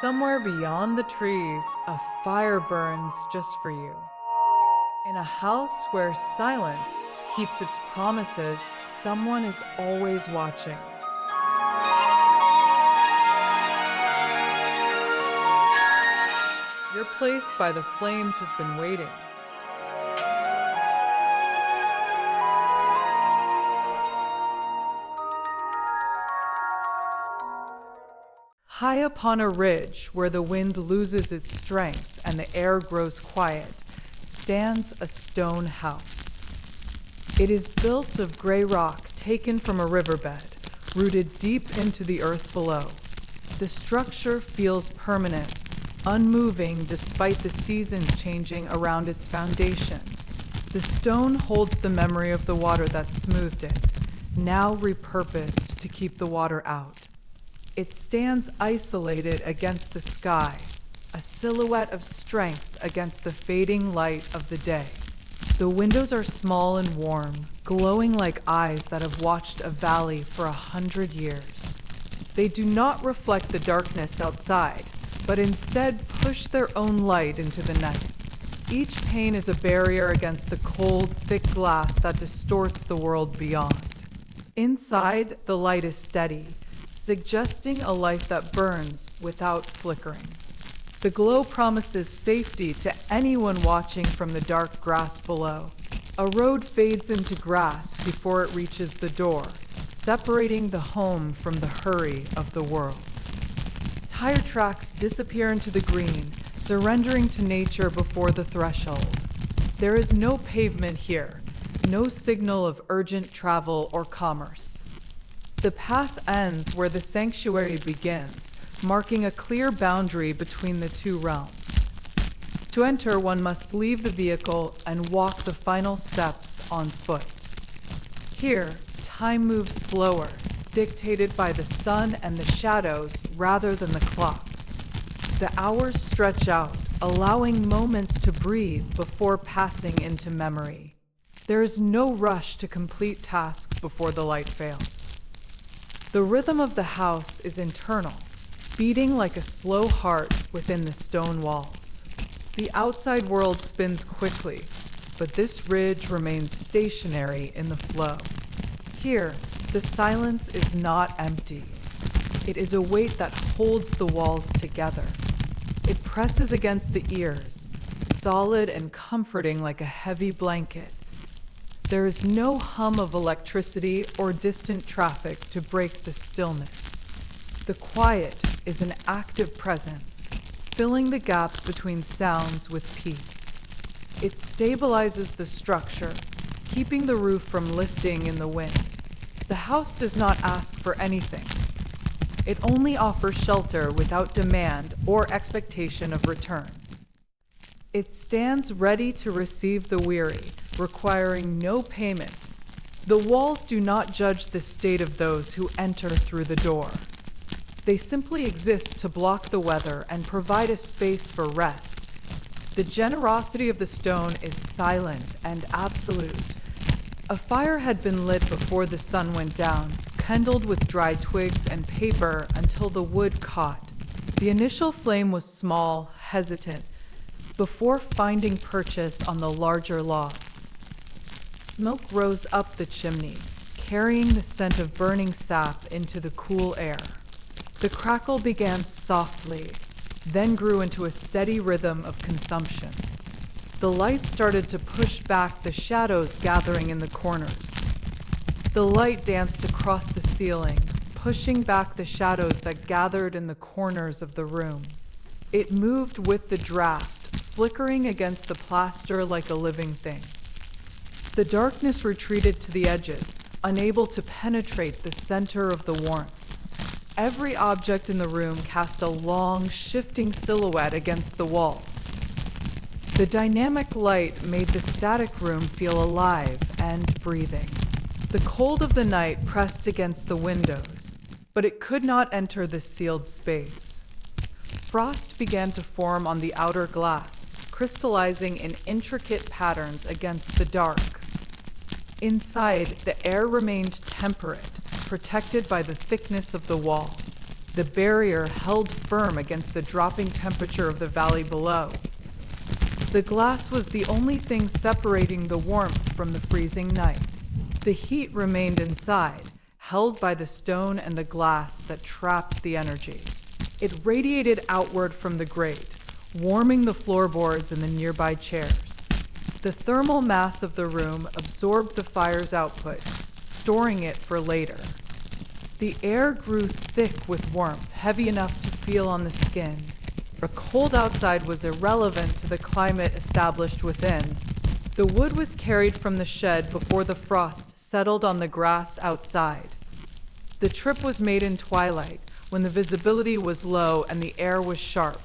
Somewhere beyond the trees, a fire burns just for you. In a house where silence keeps its promises, someone is always watching. Your place by the flames has been waiting. High upon a ridge where the wind loses its strength and the air grows quiet, stands a stone house. It is built of gray rock taken from a riverbed, rooted deep into the earth below. The structure feels permanent, unmoving despite the seasons changing around its foundation. The stone holds the memory of the water that smoothed it, now repurposed to keep the water out. It stands isolated against the sky, a silhouette of strength against the fading light of the day. The windows are small and warm, glowing like eyes that have watched a valley for 100 years. They do not reflect the darkness outside, but instead push their own light into the night. Each pane is a barrier against the cold, thick glass that distorts the world beyond. Inside, the light is steady, suggesting a life that burns without flickering. The glow promises safety to anyone watching from the dark grass below. A road fades into grass before it reaches the door, separating the home from the hurry of the world. Tire tracks disappear into the green, surrendering to nature before the threshold. There is no pavement here, no signal of urgent travel or commerce. The path ends where the sanctuary begins, marking a clear boundary between the two realms. To enter, one must leave the vehicle and walk the final steps on foot. Here, time moves slower, dictated by the sun and the shadows rather than the clock. The hours stretch out, allowing moments to breathe before passing into memory. There is no rush to complete tasks before the light fails. The rhythm of the house is internal, beating like a slow heart within the stone walls. The outside world spins quickly, but this ridge remains stationary in the flow. Here, the silence is not empty. It is a weight that holds the walls together. It presses against the ears, solid and comforting like a heavy blanket. There is no hum of electricity or distant traffic to break the stillness. The quiet is an active presence, filling the gaps between sounds with peace. It stabilizes the structure, keeping the roof from lifting in the wind. The house does not ask for anything. It only offers shelter without demand or expectation of return. It stands ready to receive the weary, requiring no payment. The walls do not judge the state of those who enter through the door. They simply exist to block the weather and provide a space for rest. The generosity of the stone is silent and absolute. A fire had been lit before the sun went down, kindled with dry twigs and paper until the wood caught. The initial flame was small, hesitant, before finding purchase on the larger logs. Smoke rose up the chimney, carrying the scent of burning sap into the cool air. The crackle began softly, then grew into a steady rhythm of consumption. The light started to push back the shadows gathering in the corners. The light danced across the ceiling, pushing back the shadows that gathered in the corners of the room. It moved with the draft, flickering against the plaster like a living thing. The darkness retreated to the edges, unable to penetrate the center of the warmth. Every object in the room cast a long, shifting silhouette against the walls. The dynamic light made the static room feel alive and breathing. The cold of the night pressed against the windows, but it could not enter the sealed space. Frost began to form on the outer glass, crystallizing in intricate patterns against the dark. Inside, the air remained temperate, protected by the thickness of the wall. the barrier held firm against the dropping temperature of the valley below. The glass was the only thing separating the warmth from the freezing night. The heat remained inside, held by the stone and the glass that trapped the energy. It radiated outward from the grate, warming the floorboards and the nearby chairs. The thermal mass of the room absorbed the fire's output, storing it for later. The air grew thick with warmth, heavy enough to feel on the skin. The cold outside was irrelevant to the climate established within. The wood was carried from the shed before the frost settled on the grass outside. The trip was made in twilight, when the visibility was low and the air was sharp.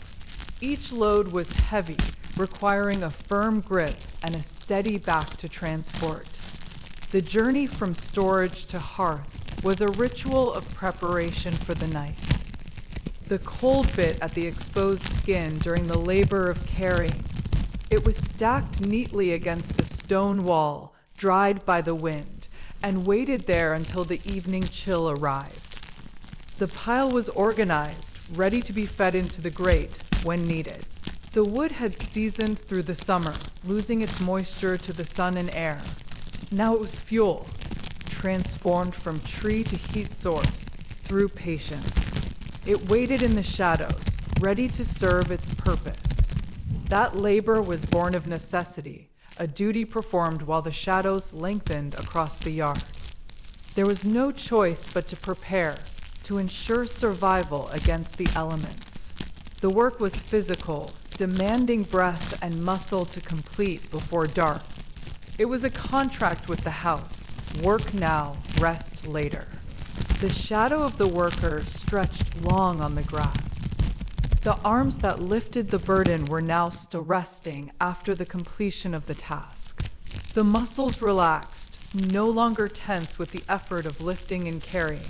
Each load was heavy, requiring a firm grip and a steady back to transport. The journey from storage to hearth was a ritual of preparation for the night. The cold bit at the exposed skin during the labor of carrying. It was stacked neatly against the stone wall, dried by the wind, and waited there until the evening chill arrived. The pile was organized, ready to be fed into the grate when needed. The wood had seasoned through the summer, losing its moisture to the sun and air. Now it was fuel, transformed from tree to heat source through patience. It waited in the shadows, ready to serve its purpose. That labor was born of necessity, a duty performed while the shadows lengthened across the yard. There was no choice but to prepare, to ensure survival against the elements. The work was physical, demanding breath and muscle to complete before dark. It was a contract with the house, work now, rest later. The shadow of the worker stretched long on the grass. The arms that lifted the burden were now still resting after the completion of the task. The muscles relaxed, no longer tense with the effort of lifting and carrying.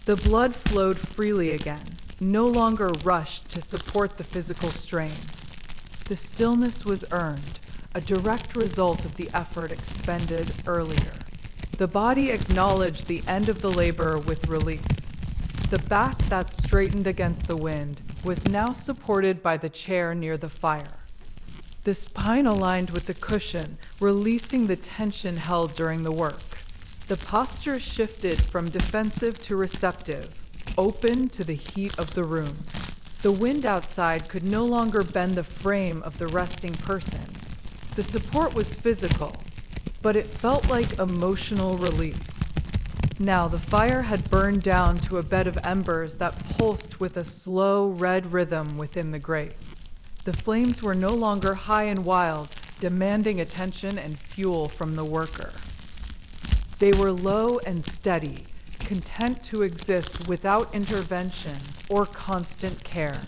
The blood flowed freely again, no longer rushed to support the physical strain. The stillness was earned, a direct result of the effort expended earlier. The body acknowledged the end of the labor with relief. The back that straightened against the wind was now supported by the chair near the fire. The spine aligned with the cushion, releasing the tension held during the work. The posture shifted from defensive to receptive, open to the heat of the room. The wind outside could no longer bend the frame of the resting person. The support was physical, but it felt like emotional relief. Now the fire had burned down to a bed of embers that pulsed with a slow red rhythm within the grate. The flames were no longer high and wild, demanding attention and fuel from the worker. They were low and steady, content to exist without intervention or constant care.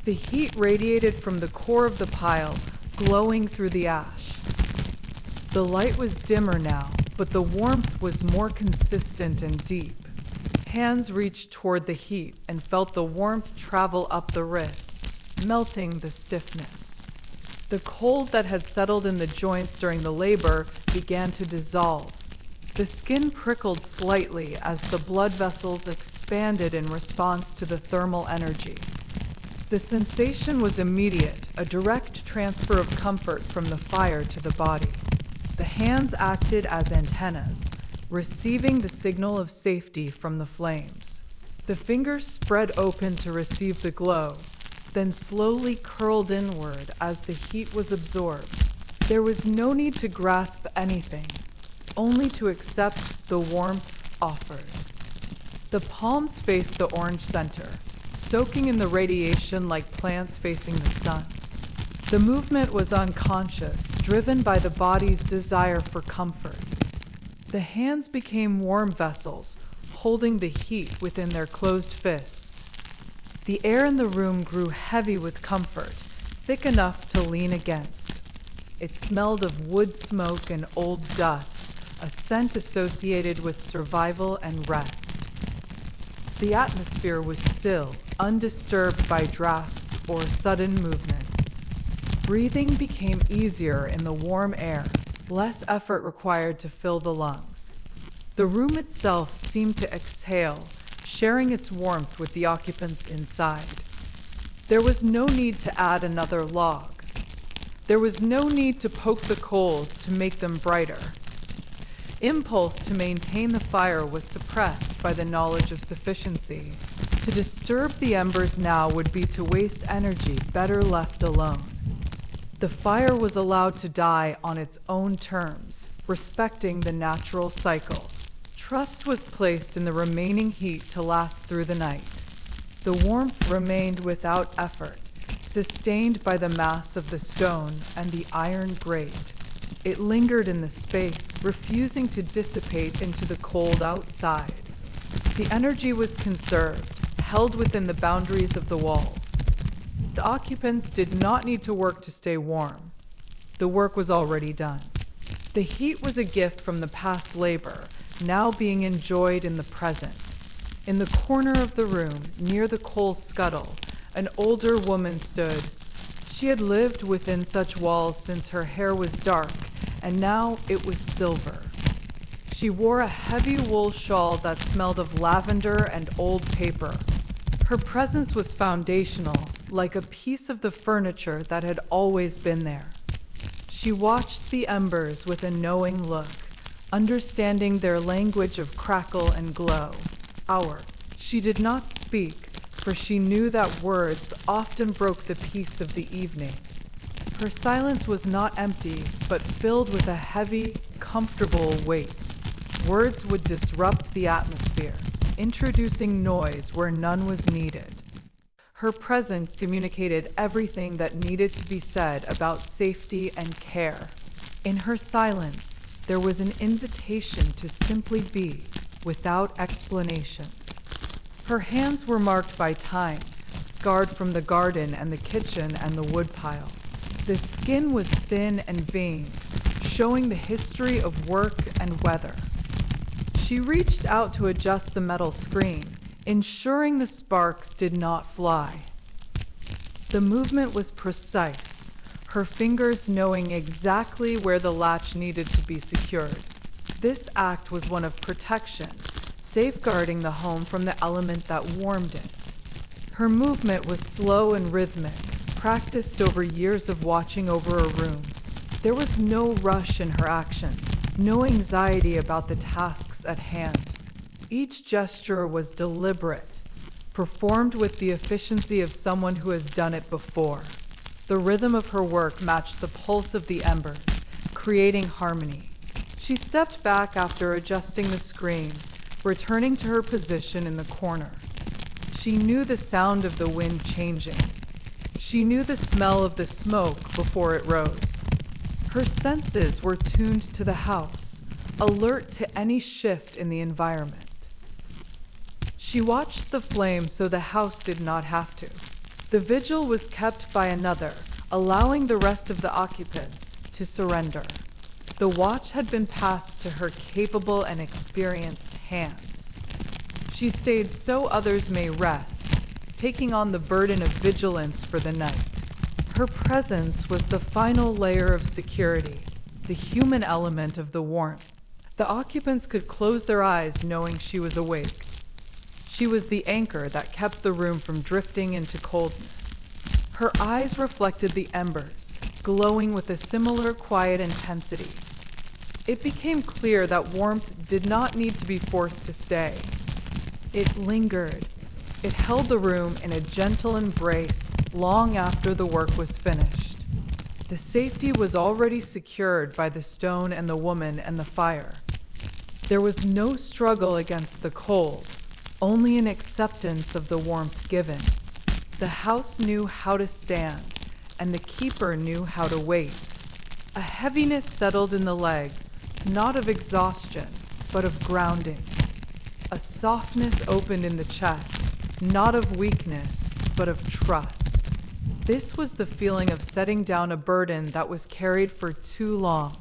The heat radiated from the core of the pile, glowing through the ash. The light was dimmer now, but the warmth was more consistent and deep. Hands reached toward the heat and felt the warmth travel up the wrists, melting the stiffness. The cold that had settled in the joints during the labor began to dissolve. The skin prickled slightly as the blood vessels expanded in response to the thermal energy. The sensation was immediate, a direct transfer of comfort from the fire to the body. The hands acted as antennas, receiving the signal of safety from the flames. The fingers spread open to receive the glow, then slowly curled inward as the heat was absorbed. There was no need to grasp anything, only to accept the warmth offered. The palms faced the orange center, soaking in the radiation like plants facing the sun. The movement was unconscious, driven by the body's desire for comfort. The hands became warm vessels, holding the heat within their closed fists. The air in the room grew heavy with comfort, thick enough to lean against. It smelled of wood smoke and old dust, a scent associated with survival and rest. The atmosphere was still, undisturbed by drafts or sudden movements. Breathing became easier in the warm air, less effort required to fill the lungs. The room itself seemed to exhale, sharing its warmth with the occupants inside. There was no need to add another log. There was no need to poke the coals to make them brighter. Impulse to maintain the fire was suppressed by the knowledge of sufficiency. To disturb the embers now would be to waste energy better left alone. The fire was allowed to die on its own terms, respecting the natural cycle. Trust was placed in the remaining heat to last through the night. The warmth remained without effort, sustained by the mass of the stone and the iron grate. It lingered in the space, refusing to dissipate into the cold outside. The energy was conserved, held within the boundaries of the walls. The occupants did not need to work to stay warm. The work was already done. The heat was a gift from the past labor, now being enjoyed in the present. In the corner of the room, near the coal scuttle, an older woman stood. She had lived within such walls since her hair was dark, and now it was silver. She wore a heavy wool shawl that smelled of lavender and old paper. Her presence was foundational, like a piece of the furniture that had always been there. She watched the embers with a knowing look, understanding their language of crackle and glow. She did not speak, for she knew that words often broke the peace of the evening. Her silence was not empty, but filled with a heavy, comfortable weight. Words would disrupt the atmosphere, introducing noise where none was needed. Her presence communicated everything that needed to be said about safety and care. In her silence, there was an invitation to simply be, without explanation. Her hands were marked by time, scarred from the garden and the kitchen and the woodpile. The skin was thin and veined, showing the history of work and weather. She reached out to adjust the metal screen, ensuring the sparks did not fly. The movement was precise, her fingers knowing exactly where the latch needed to be secured. This act was one of protection, safeguarding the home from the element that warmed it. Her movement was slow and rhythmic, practiced over years of watching over a room. There was no rush in her actions, no anxiety about the tasks at hand. Each gesture was deliberate, performed with the efficiency of someone who has done it before. The rhythm of her work matched the pulse of the embers, creating harmony. She stepped back after adjusting the screen, returning to her position in the corner. She knew the sound of the wind changing. She knew the smell of the smoke before it rose. Her senses were tuned to the house, alert to any shift in the environment. She watched the flame so the house did not have to. The vigil was kept by another, allowing the rest of the occupants to surrender. The watch had been passed to her capable and experienced hands. She stayed so others may rest, taking on the burden of vigilance for the night. Her presence was the final layer of security, the human element of the warmth. The occupants could close their eyes knowing she was awake. She was the anchor that kept the room from drifting into coldness. Her eyes reflected the embers, glowing with a similar quiet intensity. It became clear that warmth did not need to be forced to stay. It lingered. It held the room in a gentle embrace long after the work was finished. The safety was already secured by the stone and the woman and the fire. There was no struggle against the cold, only an acceptance of the warmth given. The house knew how to stand, and the keeper knew how to wait. A heaviness settled in the legs, not of exhaustion, but of grounding. A softness opened in the chest, not of weakness, but of trust. This was the feeling of setting down a burden that was carried for too long.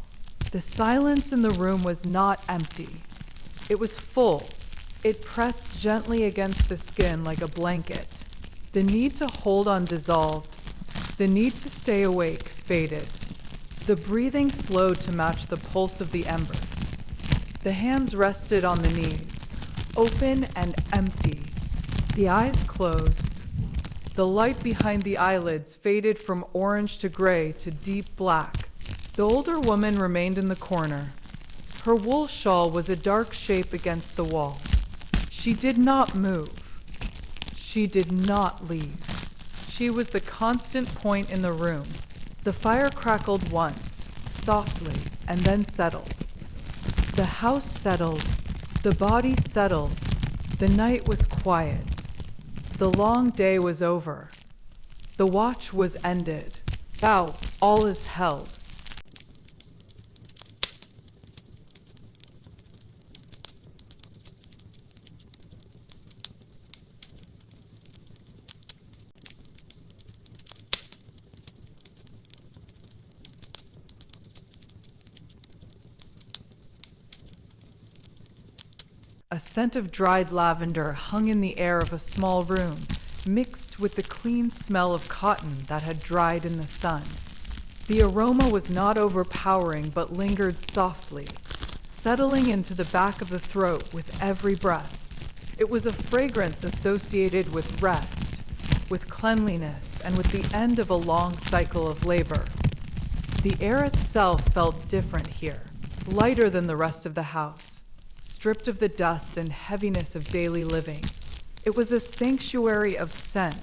The silence in the room was not empty. It was full. It pressed gently against the skin like a blanket. The need to hold on dissolved. The need to stay awake faded. The breathing slowed to match the pulse of the embers. The hands rested on the knees, open and empty, The eyes closed. The light behind the eyelids faded from orange to gray to deep black. The older woman remained in the corner. Her wool shawl was a dark shape against the wall. She did not move. She did not leave. She was the constant point in the room. The fire crackled once, softly, and then settled. The house settled. The body settled. The night was quiet. The long day was over. The watch was ended. Now all is held. A scent of dried lavender hung in the air of a small room, mixed with the clean smell of cotton that had dried in the sun. The aroma was not overpowering but lingered softly, settling into the back of the throat with every breath. It was a fragrance associated with rest, with cleanliness, and with the end of a long cycle of labor. The air itself felt different here, lighter than the rest of the house, stripped of the dust and heaviness of daily living. It was a sanctuary of scent,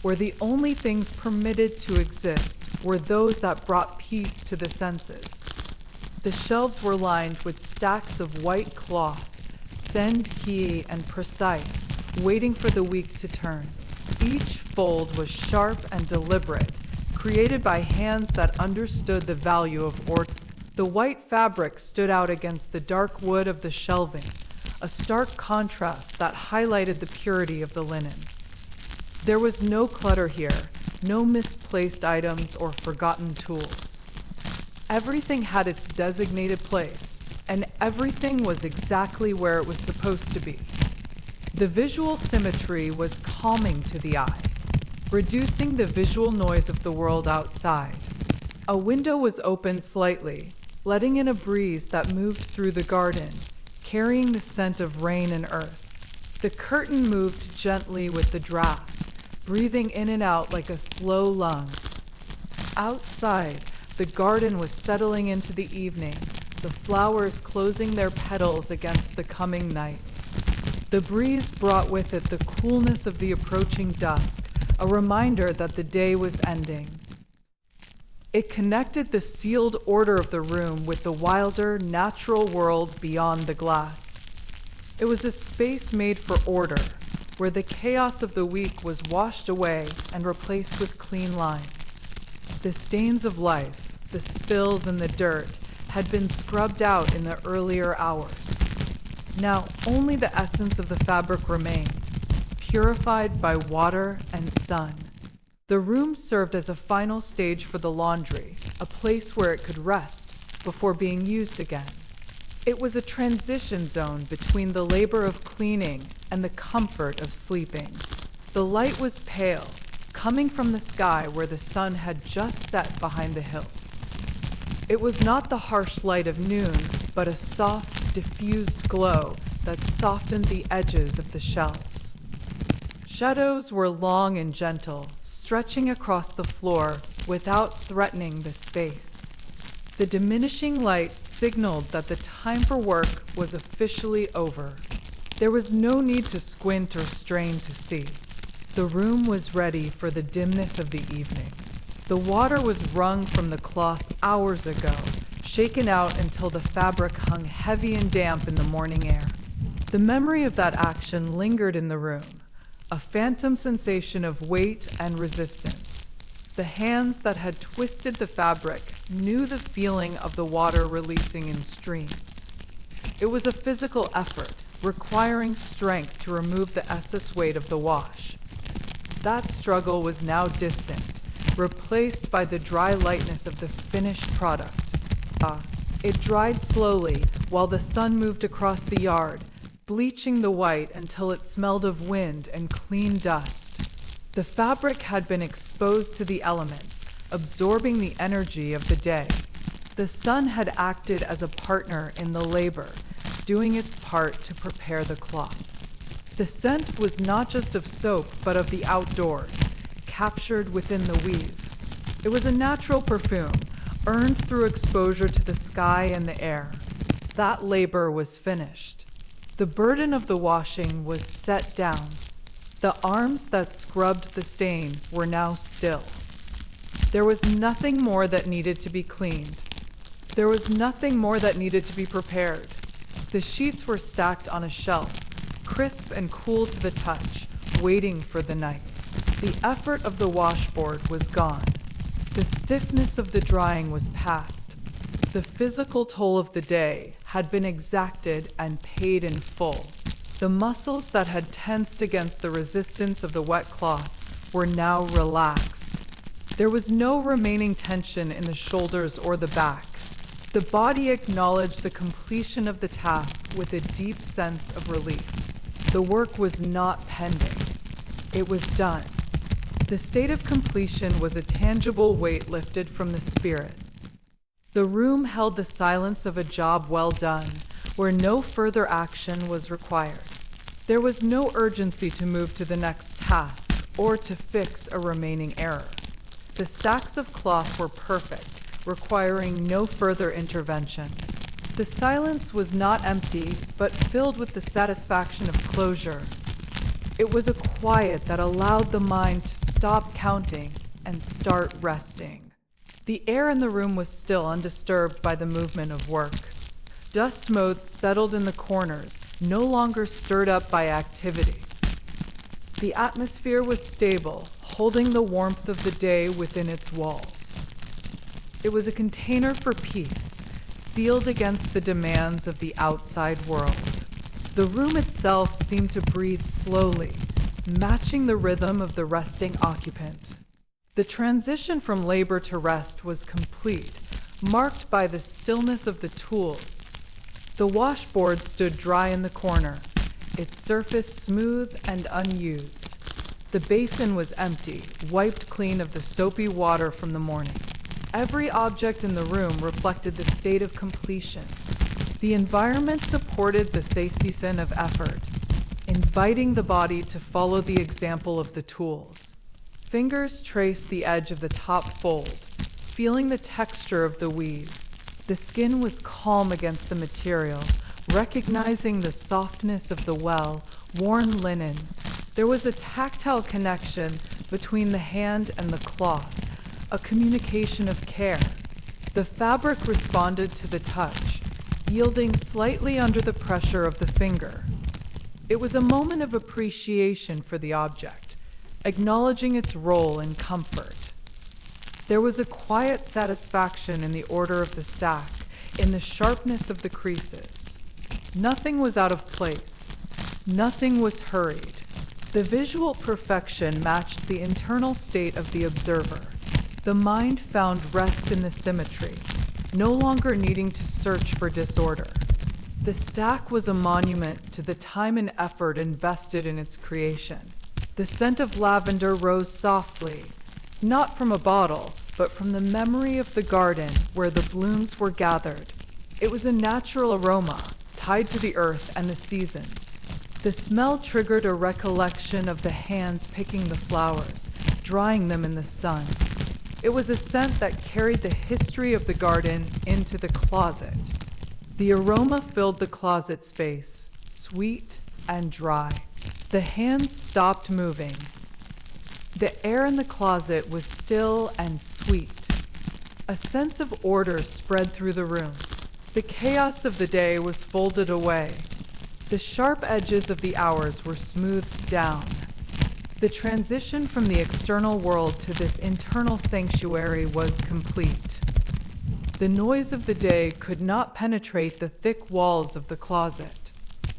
where the only things permitted to exist were those that brought peace to the senses. The shelves were lined with stacks of white cloth, send-key and precise, waiting for the week to turn. Each fold was sharp and deliberate, created by hands that understood the value of order. The white fabric stood out against the dark wood of the shelving, a stark contrast that highlighted the purity of the linen. There was no clutter here, no misplaced items or forgotten tools. Everything had its designated place, and everything was exactly where it was supposed to be. The visual symmetry was calming to the eye, reducing the visual noise of the world outside. A window was open slightly, letting in a breeze that moved through the garden, carrying the scent of rain and earth. The curtain moved gently with the draft, breathing in and out like a slow lung. Outside, the garden was settling into the evening, the flowers closing their petals against the coming night. The breeze brought with it the coolness of the approaching dusk, a reminder that the day was ending. It connected the sealed order of the room with the wilder, natural world beyond the glass. It was a space made for order, where the chaos of the week was washed away and replaced with clean lines. The stains of life, the spills and the dirt, had been scrubbed out in the earlier hours. Now only the essence of the fabric remained, purified by water and sun. The room served as a final stage for the laundry, a place where it could rest before being used again. It was a transition zone between the labor of cleaning and the comfort of sleeping. The light was pale, coming from the sky where the sun had just set behind the hills. It was not the harsh light of noon, but a soft, diffused glow that softened the edges of the shelves. Shadows were long and gentle, stretching across the floor without threatening the space. The diminishing light signaled that the time for work was officially over. There was no need to squint or strain to see. The room was ready for the dimness of the evening. The water was wrung from the cloth hours ago, shaken out until the fabric hung heavy and damp in the morning air. The memory of that action lingered in the room, a phantom sensation of weight and resistance. The hands that had twisted the fabric knew the feeling of the water releasing in streams. It was a physical effort, requiring strength to remove the excess weight of the wash. That struggle was now distant, replaced by the dry lightness of the finished product. It dried slowly while the sun moved across the yard, bleaching the white until it smelled of wind and clean dust. The fabric had been exposed to the elements, absorbing the energy of the day. The sun had acted as a partner in the labor, doing its part to prepare the cloth. The scent was not just of soap, but of the outdoors, captured within the weave. It was a natural perfume, earned through exposure to the sky and the air. That labor was finished. The burden of the washing was set down. The arms that scrubbed the stain were now still. There was nothing more that needed to be cleaned. There was nothing more that needed to be prepared. The sheets were stacked on a shelf, crisp and cool to the touch, waiting for the night. The effort of the washboard was gone. The stiffness of the drying was past. The physical toll of the day had been exacted and paid in full. The muscles that had tensed against the resistance of the wet cloth were now relaxed. There was no remaining tension in the shoulders or the back. The body acknowledged the completion of the task with a deep sense of relief. The work was not pending. It was done. The state of completion was a tangible weight lifted from the spirit. The room held the silence of a job well done, where no further action was required. There was no urgency to move to the next task or to fix a remaining error. The stacks of cloth were perfect, requiring no further intervention. The silence was not empty, but filled with the satisfaction of closure. It was a quiet that allowed the mind to stop counting and start resting. The air in the room was still undisturbed by the movement of work. Dust motes settled in the corners, no longer stirred up by activity. The atmosphere was stable, holding the warmth of the day within its walls. It was a container for peace, sealed against the demands of the outside world. The room itself seemed to breathe slowly, matching the rhythm of the resting occupant. The transition from labor to rest was complete, marked by the stillness of the tools. The washboard stood dry in the corner, its surface smooth and unused. The basin was empty, wiped clean of the soapy water from the morning. Every object in the room reflected the state of completion. The environment supported the cessation of effort, inviting the body to follow the example of the tools. Fingers traced the edge of the top fold, feeling the texture of the weave. The skin was calm against the material, recognizing the softness of the well-worn linen. There was a tactile connection between the hand and the cloth, a communication of care. The fabric responded to the touch, yielding slightly under the pressure of the finger. It was a moment of appreciation for the object, acknowledging its role in comfort. There was a quiet satisfaction in the order of the stack, in the sharpness of the creases. Nothing was out of place. Nothing was hurried. The visual perfection matched the internal state of the observer. The mind found rest in the symmetry, no longer needing to search for disorder. The stack was a monument to the time and effort invested in its creation. The scent of lavender rose softly, not from a bottle, but from the memory of the garden where the blooms were gathered. It was a natural aroma, tied to the earth and the seasons. The smell triggered a recollection of the hands picking the flowers, drying them in the sun. It was a scent that carried the history of the garden into the closet. The aroma filled the closet space, sweet and dry. The hands stopped moving. The air in the closet was still and sweet. A sense of order spread through the room. The chaos of the day was folded away. The sharp edges of the hours were smoothed down. The transition from the external world to this internal sanctuary was complete. The noise of the day could not penetrate the thick walls of the closet.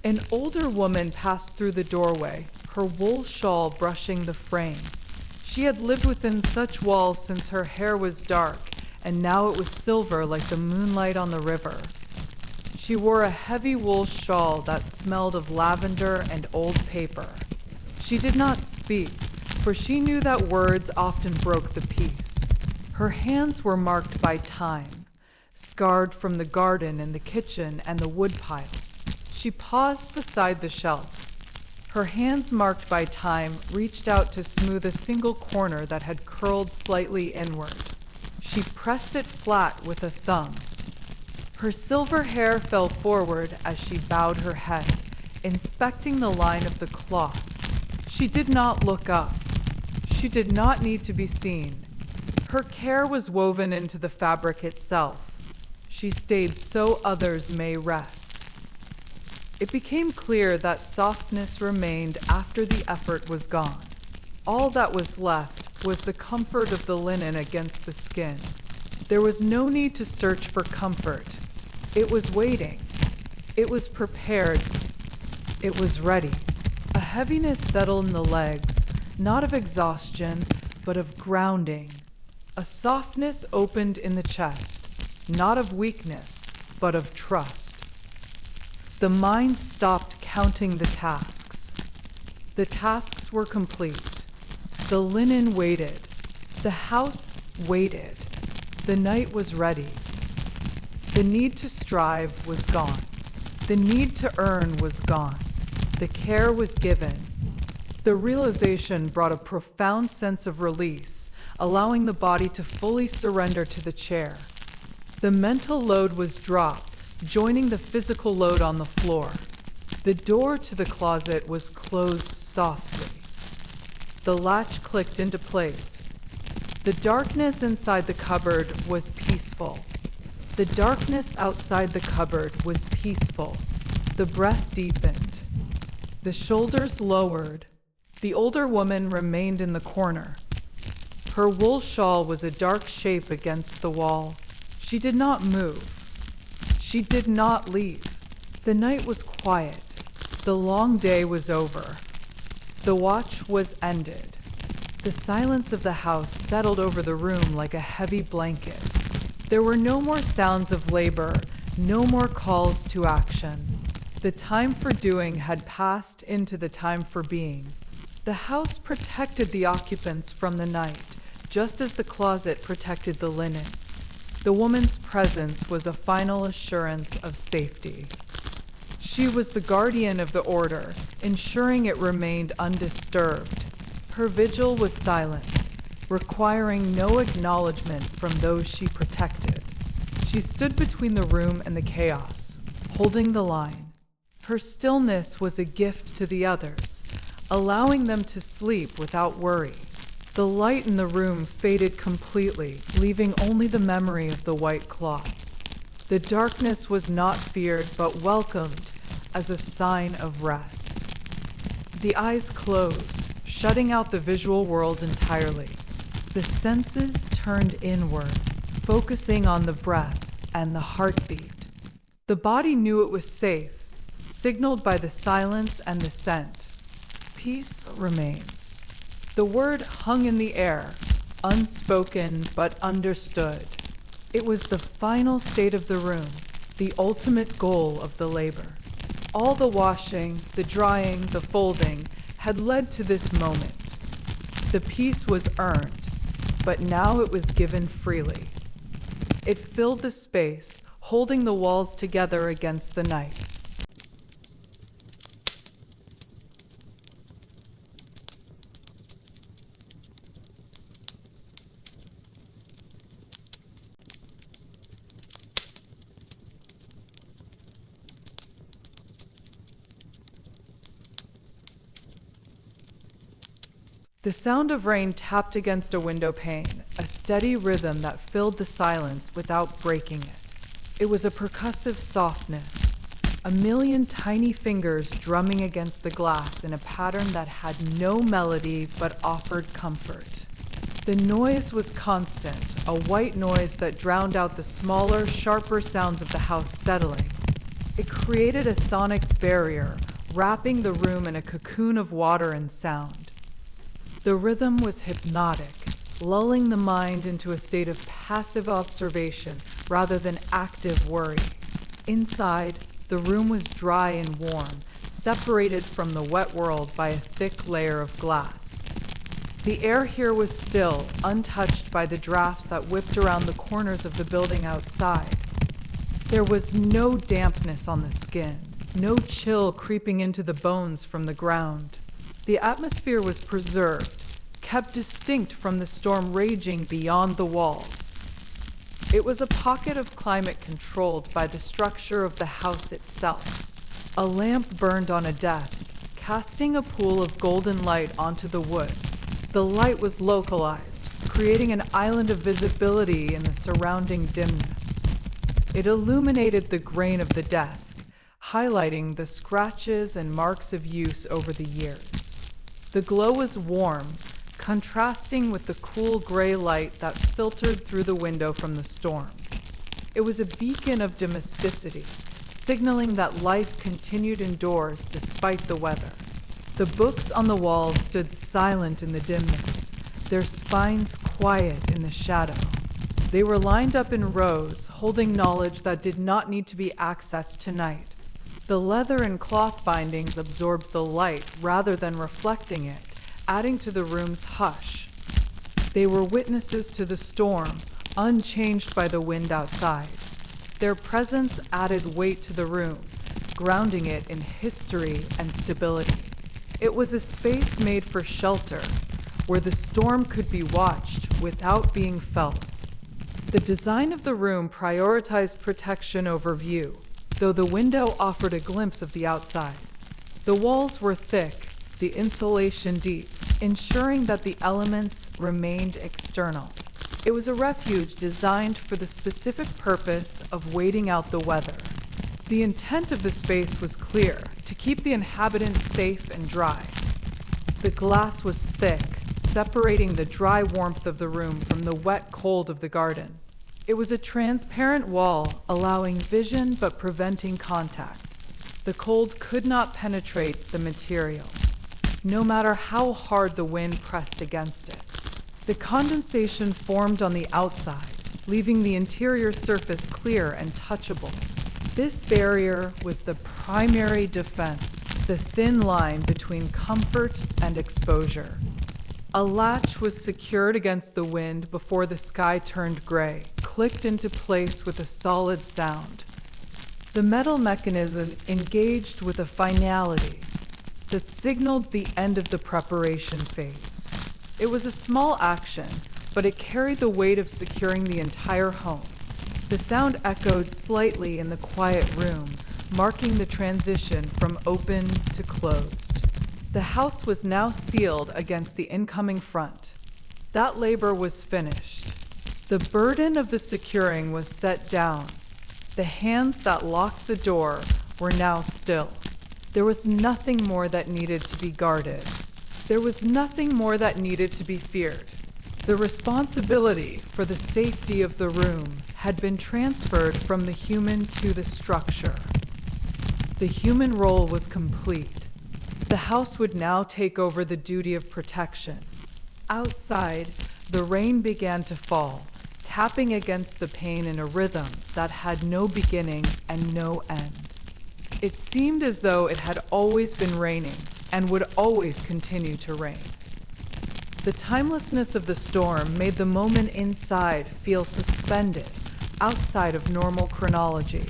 An older woman passed through the doorway, her wool shawl brushing the frame. She had lived within such walls since her hair was dark, and now it was silver like the moonlight on the river. She wore a heavy wool shawl that smelled of lavender and old paper. She did not speak, for she knew that words often broke the peace. Her hands were marked by time, scarred from the garden and the kitchen and the woodpile. She paused beside the shelf. Her hands marked by time reached out to smooth a single corner that had curled slightly inward. She pressed it flat with a thumb. Her silver hair fell forward as she bowed her head, inspecting the line of the cloth. She did not look up. She did not need to be seen. Her care was woven into the fabric itself. She stayed so others may rest. It became clear that softness remained after the effort was gone. All that was left was the comfort of the linen against the skin. There was no need to search for comfort. It was waiting. It was prepared. It was ready. A heaviness settled in the legs, not of exhaustion, but of grounding. A softness opened in the chest, not of weakness, but of trust. The mind stopped counting the tasks. The tasks were complete. The linen waited. The house waited. The night was ready. The need to strive was gone. The need to earn was gone. The care was given. The realization brought a profound sense of release, allowing the body to fully surrender to the chair. The mental load was dropped, joining the physical load on the floor. The door to the closet was closed softly. The latch clicked into place. The darkness inside the cupboard was peaceful. The darkness outside the cupboard was peaceful. The breath deepened. The shoulders lowered. The older woman remained in the corner. Her wool shawl was a dark shape against the wall. She did not move. She did not leave. The night was quiet. The long day was over. The watch was ended. The silence of the house settled over the room like a heavy blanket. There were no more sounds of labor, no more calls to action. The time for doing had passed into the time for being. The house protected the occupants from the night, just as the closet protected the linen. The woman's presence was a final assurance of safety. She was the guardian of the order, ensuring it remained undisturbed. Her vigil was silent, requiring no acknowledgement from those she protected. She stood between the room and the chaos, holding the line. Her stillness was a gift to the others, allowing them to sleep without worry. The light in the room faded completely, leaving only the memory of the white cloth. The darkness was not feared, but welcomed as a sign of rest. The eyes closed, shutting out the visual world entirely. The senses turned inward, focusing on the breath and the heartbeat. The body knew it was safe, signaled by the silence and the scent. Peace remains. The word hung in the air, unspoken but understood. It was the final state of the room, the ultimate goal of the labor. All the washing, the drying, the folding had led to this moment. The peace was earned, but now it was given freely. It filled the space, holding the walls together against the night. The sound of rain tapped against a window pane, a steady rhythm that filled the silence without breaking it. It was a percussive softness, a million tiny fingers drumming against the glass in a pattern that had no melody but offered comfort. The noise was constant, a white noise that drowned out the smaller, sharper sounds of the house settling. It created a sonic barrier, wrapping the room in a cocoon of water and sound. The rhythm was hypnotic, lulling the mind into a state of passive observation rather than active worry. Inside, the room was dry and warm, separated from the wet world by a thick layer of glass. The air here was still, untouched by the drafts that whipped around the corners of the building outside. There was no dampness on the skin, no chill creeping into the bones from the ground. The atmosphere was preserved, kept distinct from the storm raging beyond the walls. It was a pocket of climate controlled by the structure of the house itself. A lamp burned on a desk, casting a pool of golden light onto the wood. The light was localized, creating an island of visibility in the surrounding dimness. It illuminated the grain of the desk, highlighting the scratches and marks of use over the years. The glow was warm, contrasting with the cool gray light that filtered through the window from the storm. It was a beacon of domesticity, signaling that life continued indoors despite the weather. The books on the walls stood silent in the dimness, their spines quiet in the shadow. They were lined up in rows, holding knowledge that did not need to be accessed tonight. The leather and cloth bindings absorbed the light rather than reflecting it, adding to the room's hush. They were witnesses to the storm, unchanged by the wind outside. Their presence added weight to the room, grounding it in history and stability. It was a space made for shelter, where the storm could be watched without being felt. The design of the room prioritized protection over view, though the window offered a glimpse of the outside. The walls were thick, the insulation deep, ensuring that the elements remained external. It was a refuge designed for the specific purpose of waiting out the weather. The intent of the space was clear, to keep the inhabitants safe and dry. The glass was thick, separating the dry warmth of the room from the wet cold of the garden. It was a transparent wall, allowing vision but preventing contact. The cold could not penetrate the material, no matter how hard the wind pressed against it. The condensation formed on the outside, leaving the interior surface clear and touchable. This barrier was the primary defense, the thin line between comfort and exposure. A latch was secured against the wind before the sky turned gray, clicked into place with a solid sound. The metal mechanism engaged with a finality that signaled the end of the preparation phase. It was a small action, but it carried the weight of securing the entire home. The sound echoed slightly in the quiet room, marking the transition from open to closed. The house was now sealed against the incoming front. That labor was finished. The burden of the securing was set down. The hands that locked the door were now still. There was nothing more that needed to be guarded. There was nothing more that needed to be feared. The responsibility for the safety of the room had been transferred from the human to the structure. The human role was complete. The house would now take over the duty of protection. Outside, the rain began to fall, tapping against the pane in a rhythm that had no beginning and no end. It seemed as though it had always been raining and would always continue to rain. The timelessness of the storm made the moment inside feel suspended, outside of normal chronology.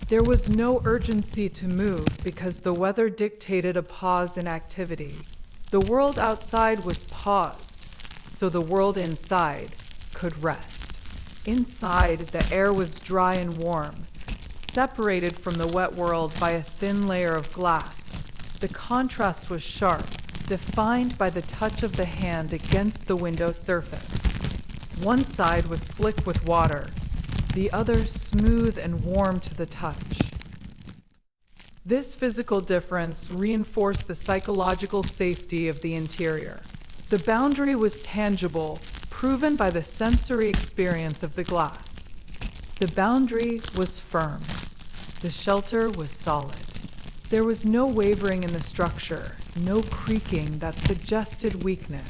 There was no urgency to move because the weather dictated a pause in activity. The world outside was paused, so the world inside could rest. Inside, the air was dry and warm, separated from the wet world by a thin layer of glass. The contrast was sharp, defined by the touch of the hand against the window surface. One side was slick with water, the other smooth and warm to the touch. This physical difference reinforced the psychological safety of the interior. The boundary was tangible, proven by the sensory experience of the glass. The boundary was firm. The shelter was solid. There was no wavering in the structure, no creaking that suggested weakness.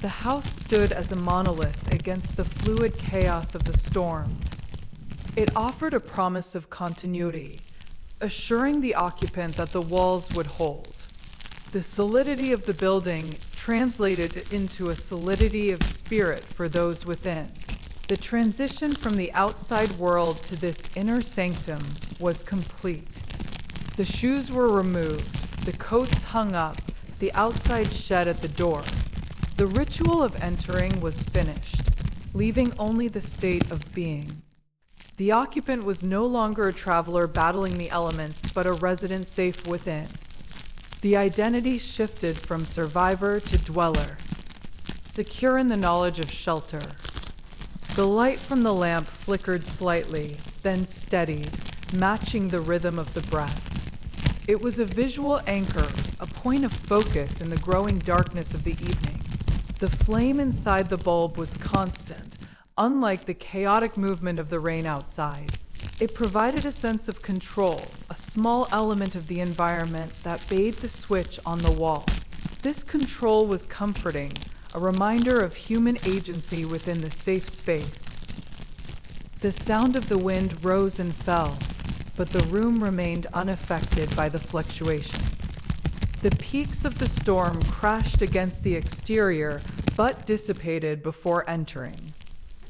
The house stood as a monolith against the fluid chaos of the storm. It offered a promise of continuity, assuring the occupant that the walls would hold. The solidity of the building translated into a solidity of spirit for those within. The transition from the outside world to this inner sanctum was complete. The shoes were removed, the coats hung up, the outside shed at the door. The ritual of entering was finished, leaving only the state of being. The occupant was no longer a traveler battling the elements, but a resident safe within. The identity shifted from survivor to dweller, secure in the knowledge of shelter. The light from the lamp flickered slightly, then steadied, matching the rhythm of the breath. It was a visual anchor, a point of focus in the growing darkness of the evening. The flame inside the bulb was constant, unlike the chaotic movement of the rain outside. It provided a sense of control, a small element of the environment that bathed the switch on the wall. This control was comforting, a reminder of human agency within the safe space. The sound of the wind rose and fell, but the room remained unaffected by the fluctuations. The peaks of the storm crashed against the exterior, but dissipated before entering.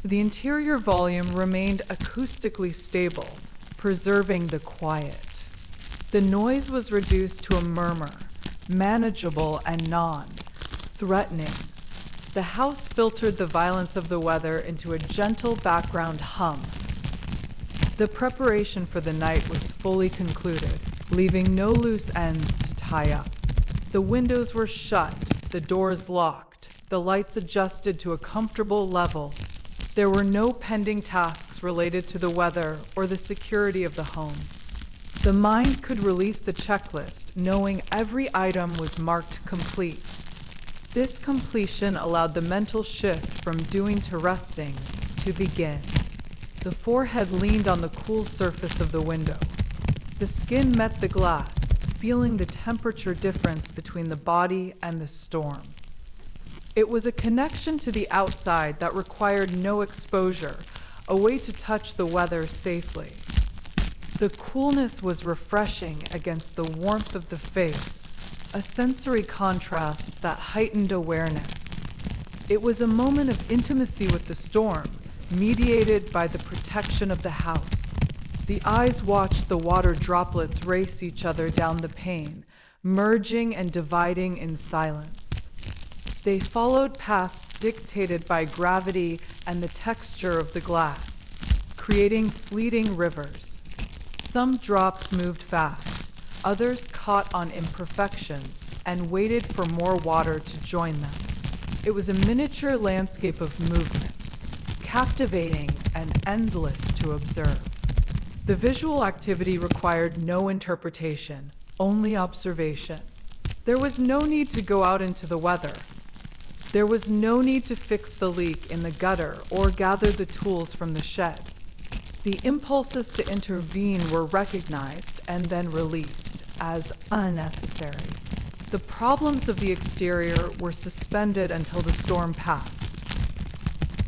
The interior volume remained acoustically stable, preserving the quiet. The noise was reduced to a murmur, manageable and non-threatening. The house filtered the violence of the weather into a gentle background hum. The preparation for the night was fully concluded, leaving no loose ends to tie up. The windows were shut, the doors locked, the lights adjusted to a comfortable level. There were no pending tasks related to the weather or the security of the home. The mind could release the checklist, knowing every item was marked complete. This completion allowed the mental shift from doing to resting to begin. The forehead leaned on the cool surface of the window. The skin met the glass, feeling the temperature difference between the body and the storm. It was a connection to the outside that required no exposure, a way to touch the weather safely. The coolness was refreshing against the warmth of the face, a sensory contrast that heightened awareness. It was a moment of intimacy with the storm, mediated by the protection of the house. The eyes watched the water droplets race each other down the pane, merging and dividing in silence. They followed paths dictated by gravity and the texture of the glass, creating fleeting rivers. Some drops moved fast, others caught on imperfections and waited for more water to join them. It was a miniature landscape of movement, captivating and endless to observe. The visual activity required no interpretation, only observation. There was no need to go out into the weather. There was no need to fix the leak in the gutter or gather the tools from the shed. The impulses to intervene were recognized and then released as unnecessary. The problems of the exterior were suspended until the storm passed.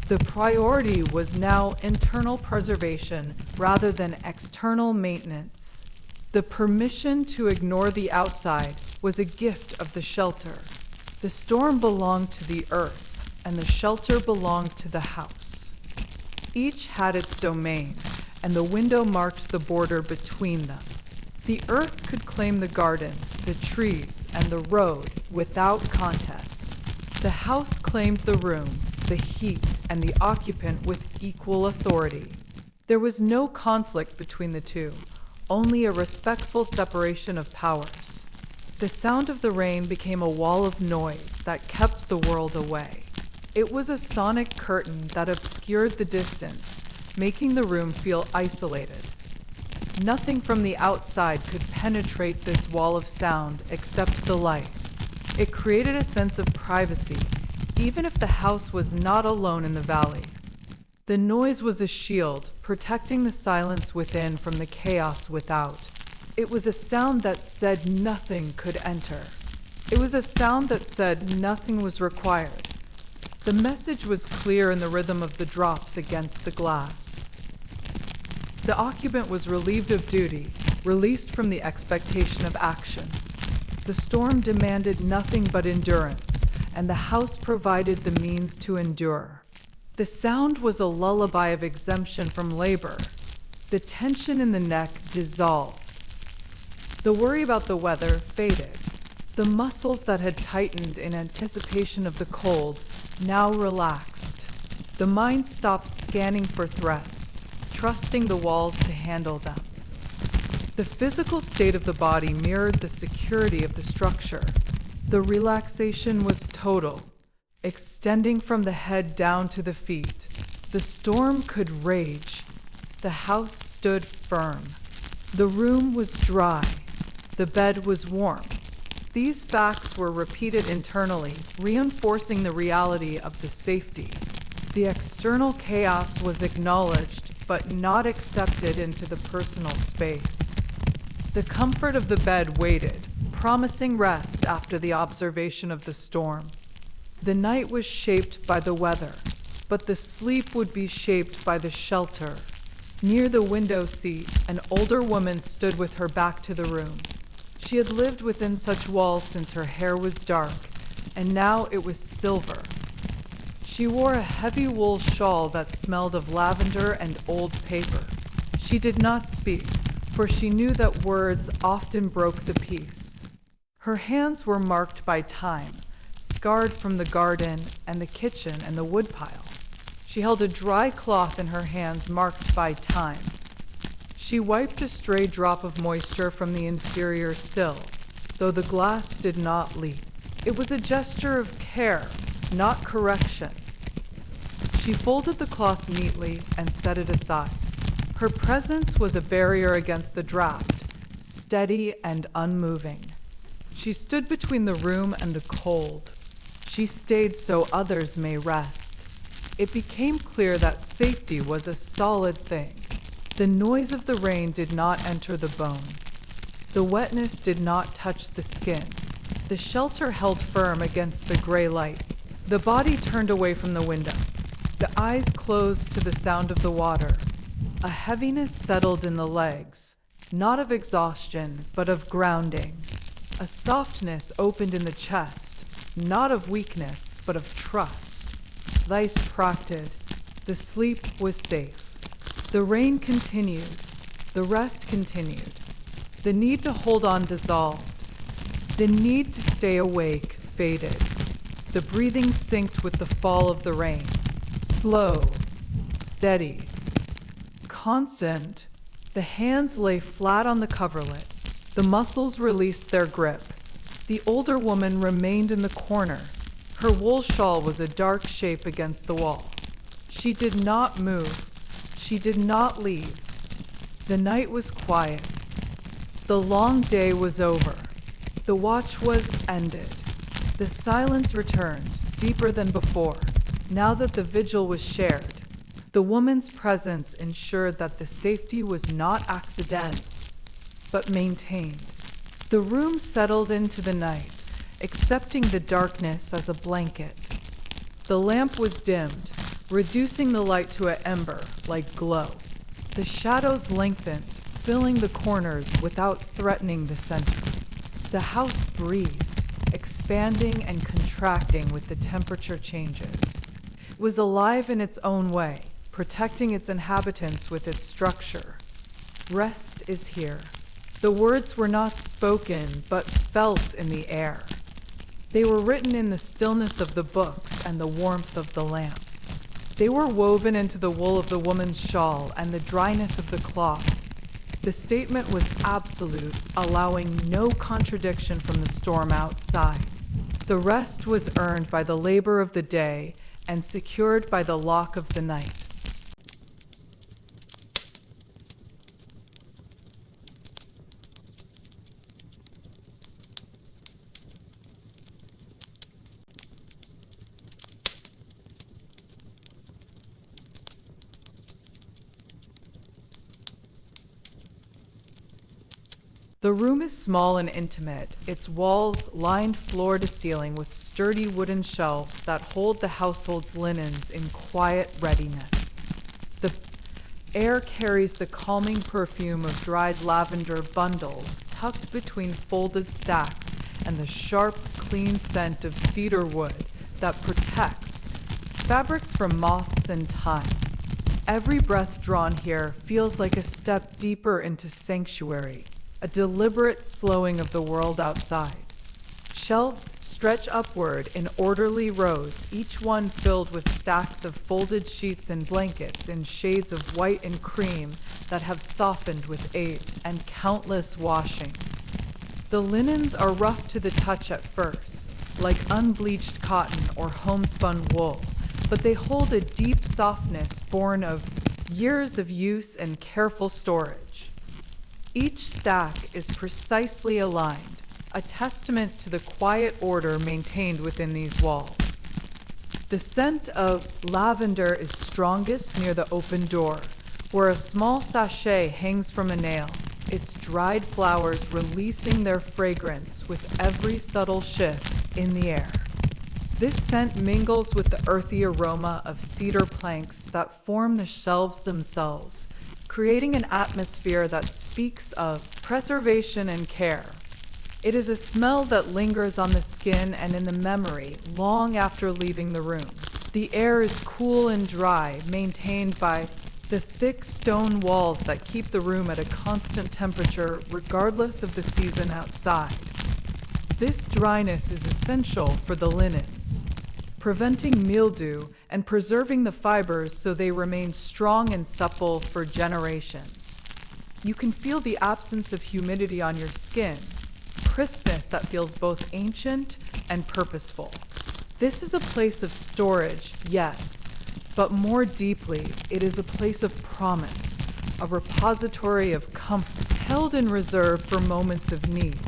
The priority was now internal preservation rather than external maintenance. The permission to ignore the outside was a gift of the shelter. The storm belonged to the earth, and the shelter belonged to the house. Each had its domain, and the window marked the border between them. The earth could claim the garden, the trees, and the road without contest. The house claimed the room, the heat, and the occupant with equal authority. There was no conflict between the two, only a respectful separation of powers. The sound of the rain became a wall of noise that kept the world away. It was a sonic curtain that obscured the distance, making the room feel isolated. Nothing from the outside could penetrate this wall of sound except the light. It created a sense of privacy, even if the house was not alone in the valley. The noise was a shield, protecting the silence within from the chaos without. It was a sound that said nothing could enter. It was a sound that said nothing was required. The message was clear in the rhythm of the drops against the glass. The occupant was relieved of duty, released from the expectation of action. The storm demanded nothing but endurance, and the house provided the means to endure. The sound was a lullaby of exemption from labor. The tension in the neck dissolved. The worry about the weather faded. The muscles that had tightened in anticipation of the cold now relaxed. The mind stopped scanning for threats, trusting the walls to handle them. The physical state of the body mirrored the security of the structure. The relaxation was total, extending from the head down to the feet. The storm could rage. The house stood firm. The room was dry. The bed was warm. These facts were repeated internally, reinforcing the reality of the safety. The external chaos was acknowledged, but not accepted into the personal space. The comfort of the bed waited, promising rest after the observation of the storm. The night was shaped by the weather, but the sleep would be shaped by the shelter. Near the window seat, an older woman stood with her back to the room. She had lived within such walls since her hair was dark, and now it was silver. She wore a heavy wool shawl that smelled of lavender and old paper. She did not speak, for she knew that words often broke the peace. Her hands were marked by time, scarred from the garden and the kitchen and the woodpile. She held a dry cloth in her hands marked by time. She wiped a stray drop of moisture from the interior sill, though the glass did not leak. It was a gesture of care, not correction. She folded the cloth neatly and set it aside. Her presence was a barrier against the draft, steady and unmoving. She stood between the room and the cold. She stayed so others may rest. It became clear that safety was a solid thing. The noise of the rain did not enter the bone. The wetness did not touch the skin. The shelter held firm against the gray light. The body turned away from the window. The eyes closed to the sound of the water. A heaviness settled in the legs, not of exhaustion, but of grounding. A softness opened in the chest, not of weakness, but of trust. Thrice practiced, the sleep was safe. The rain continued. The rest continued. The need to hold on dissolved. The need to stay awake faded. The breathing synced with the fall of the rain. Slow, steady, constant. The hands lay flat on the coverlet. The muscles released their grip. The older woman remained in the corner. Her wool shawl was a dark shape against the wall. She did not move. She did not leave. The night was quiet. The long day was over. The watch was ended. The silence returned, deeper than before, now that the vigil was shared. The woman's presence ensured that the safety was not accidental, but maintained. The room settled into the night, accepting the darkness as a blanket. The lamp was dimmed, reducing the light to an ember, like glow. The shadows lengthened, filling the corners without threatening the center. The house breathed, expanding and contracting with the temperature changes. It was alive in its own way, protecting its inhabitants with its structure. Rest is here. The words were not spoken, but felt in the air. They were written in the stillness of the books and the warmth of the lamp. They were woven into the wool of the woman's shawl and the dryness of the cloth. The statement was absolute, allowing no contradiction from the storm outside. The rest was earned by the labor of the day and secured by the lock of the night. The room is small and intimate, its walls lined floor to ceiling with sturdy wooden shelves that hold the household's linens in quiet readiness. The air carries the calming perfume of dried lavender bundles tucked between folded stacks and the sharp, clean scent of cedar wood that protects fabrics from moths and time. Every breath drawn here feels like a step deeper into sanctuary. a deliberate slowing of the world outside. Shelves stretch upward in orderly rows, each one filled with stacks of folded sheets and blankets in shades of white and cream that have softened with age and countless washings. The linens are rough to the touch at first, like unbleached cotton or homespun wool, but they hold a deep softness born of years of use and careful storage. Each stack is precisely aligned, a testament to the quiet order maintained within these walls. The scent of lavender is strongest near the open door, where a small sachet hangs from a nail, its dried flowers releasing their fragrance with every subtle shift in the air. This scent mingles with the earthy aroma of cedar planks that form the shelves themselves, creating an atmosphere that speaks of preservation and care. It is a smell that lingers on the skin and in the memory long after leaving the room. The air is cool and dry, maintained by the thick stone walls that keep the room at a constant temperature regardless of the season outside. This dryness is essential for the linens, preventing mildew and preserving the fibers so they remain strong and supple for generations. You can feel the absence of humidity on your skin, crispness that feels both ancient and purposeful. This is a place of storage, yes, but more deeply, it is a place of promise, a repository of comfort held in reserve for moments of need.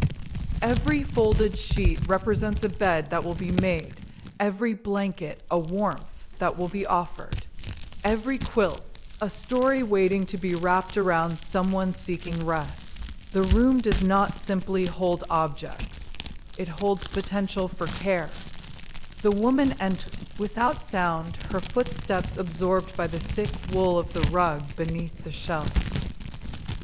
Every folded sheet represents a bed that will be made, every blanket a warmth that will be offered, every quilt a story waiting to be wrapped around someone seeking rest. The room does not simply hold objects, it holds potential for care. The woman enters without sound, her footsteps absorbed by the thick wool of the rug beneath the shelf.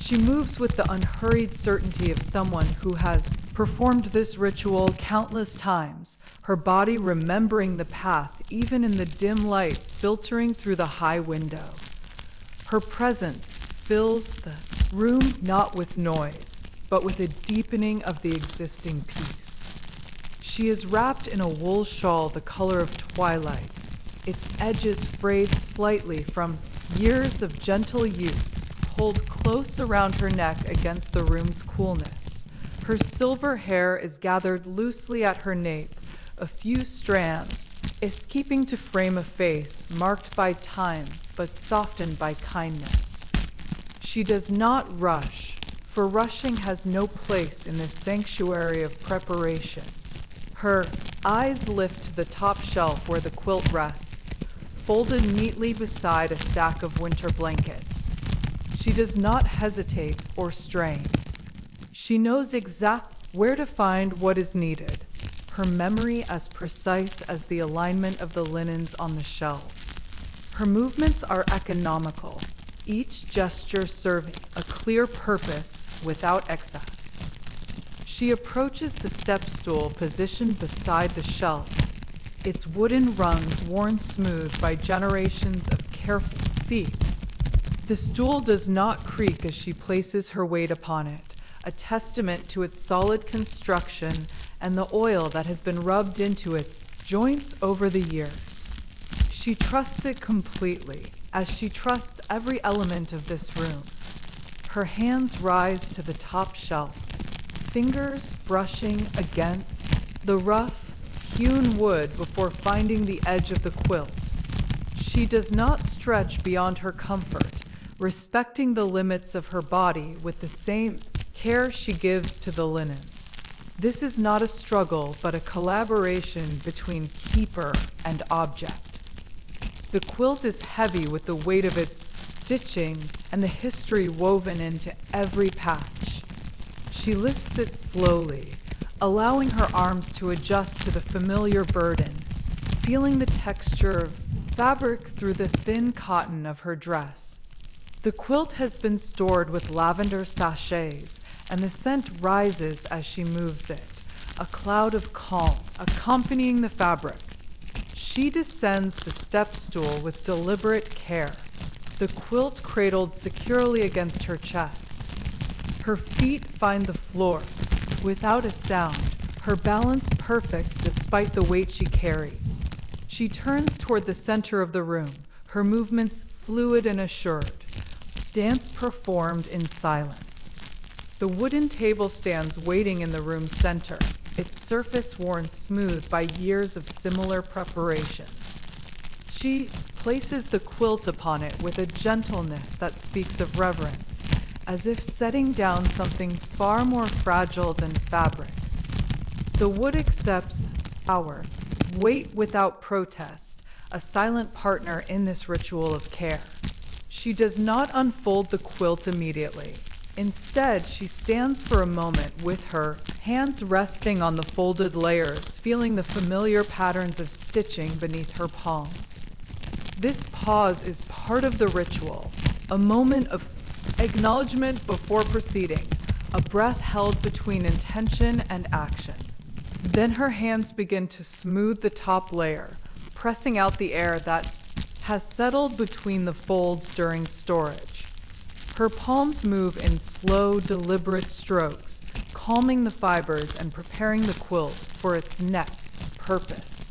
She moves with the unhurried certainty of someone who has performed this ritual countless times, her body remembering the path even in the dim light filtering through the high window. Her presence fills the room not with noise, but with a deepening of the existing peace. She is wrapped in a wool shawl the color of twilight, its edges frayed slightly from years of gentle use, pulled close around her neck against the room's coolness. Her silver hair is gathered loosely at her nape, a few strands, escaping to frame a face marked by time but softened by kindness. She does not rush, for rushing has no place in this sanctuary of preparation. Her eyes lift to the top shelf where the quilt rests, folded neatly beside a stack of winter blankets. She does not hesitate or strain. She knows exactly where to find what is needed, her memory as precise as the alignment of the linens on the shelves. Her movements are economical, each gesture serving a clear purpose without excess. She approaches the step stool positioned beside the shelf, its wooden rungs worn smooth by generations of careful feet. The stool does not creak as she places her weight upon it, a testament to its solid construction and the oil that has been rubbed into its joints over the years. She trusts it completely, as she trusts every element of this room. Her hands rise to the top shelf, fingers brushing against the rough, hewn wood before finding the edge of the quilt. She does not stretch beyond her comfort, respecting the limits of her body with the same care she gives to the linens. This is not a struggle, but a collaboration between keeper and object. The quilt is heavy with the weight of its stitching and the history woven into every patch. She lifts it slowly, allowing her arms to adjust to the familiar burden, feeling the texture of fabric through the thin cotton of her dress. The quilt has been stored with lavender sachets, and the scent rises as she moves it, a cloud of calm accompanying the fabric. She descends the step stool with deliberate care, the quilt cradled securely against her chest. Her feet find the floor without a sound, her balance perfect despite the weight she carries. She turns toward the center of the room, her movements fluid and assured. Dance performed in silence. The wooden table stands waiting in the room's center, its surface worn smooth by years of similar preparation. She places the quilt upon it with a gentleness that speaks of reverence, as if setting down something far more fragile than fabric. The wood accepts our weight without protest, a silent partner in this ritual of care. She does not unfold the quilt immediately. Instead, she stands for a moment with her hands resting on the folded layers, feeling the familiar patterns of stitching beneath her palms. This pause is part of the ritual, a moment of acknowledgement before proceeding, a breath held between intention and action. Then her hands begin to smooth the top layer, pressing out the air that has settled between the folds during storage. Her palms move in slow, deliberate strokes, calming the fibers and preparing the quilt for its next purpose.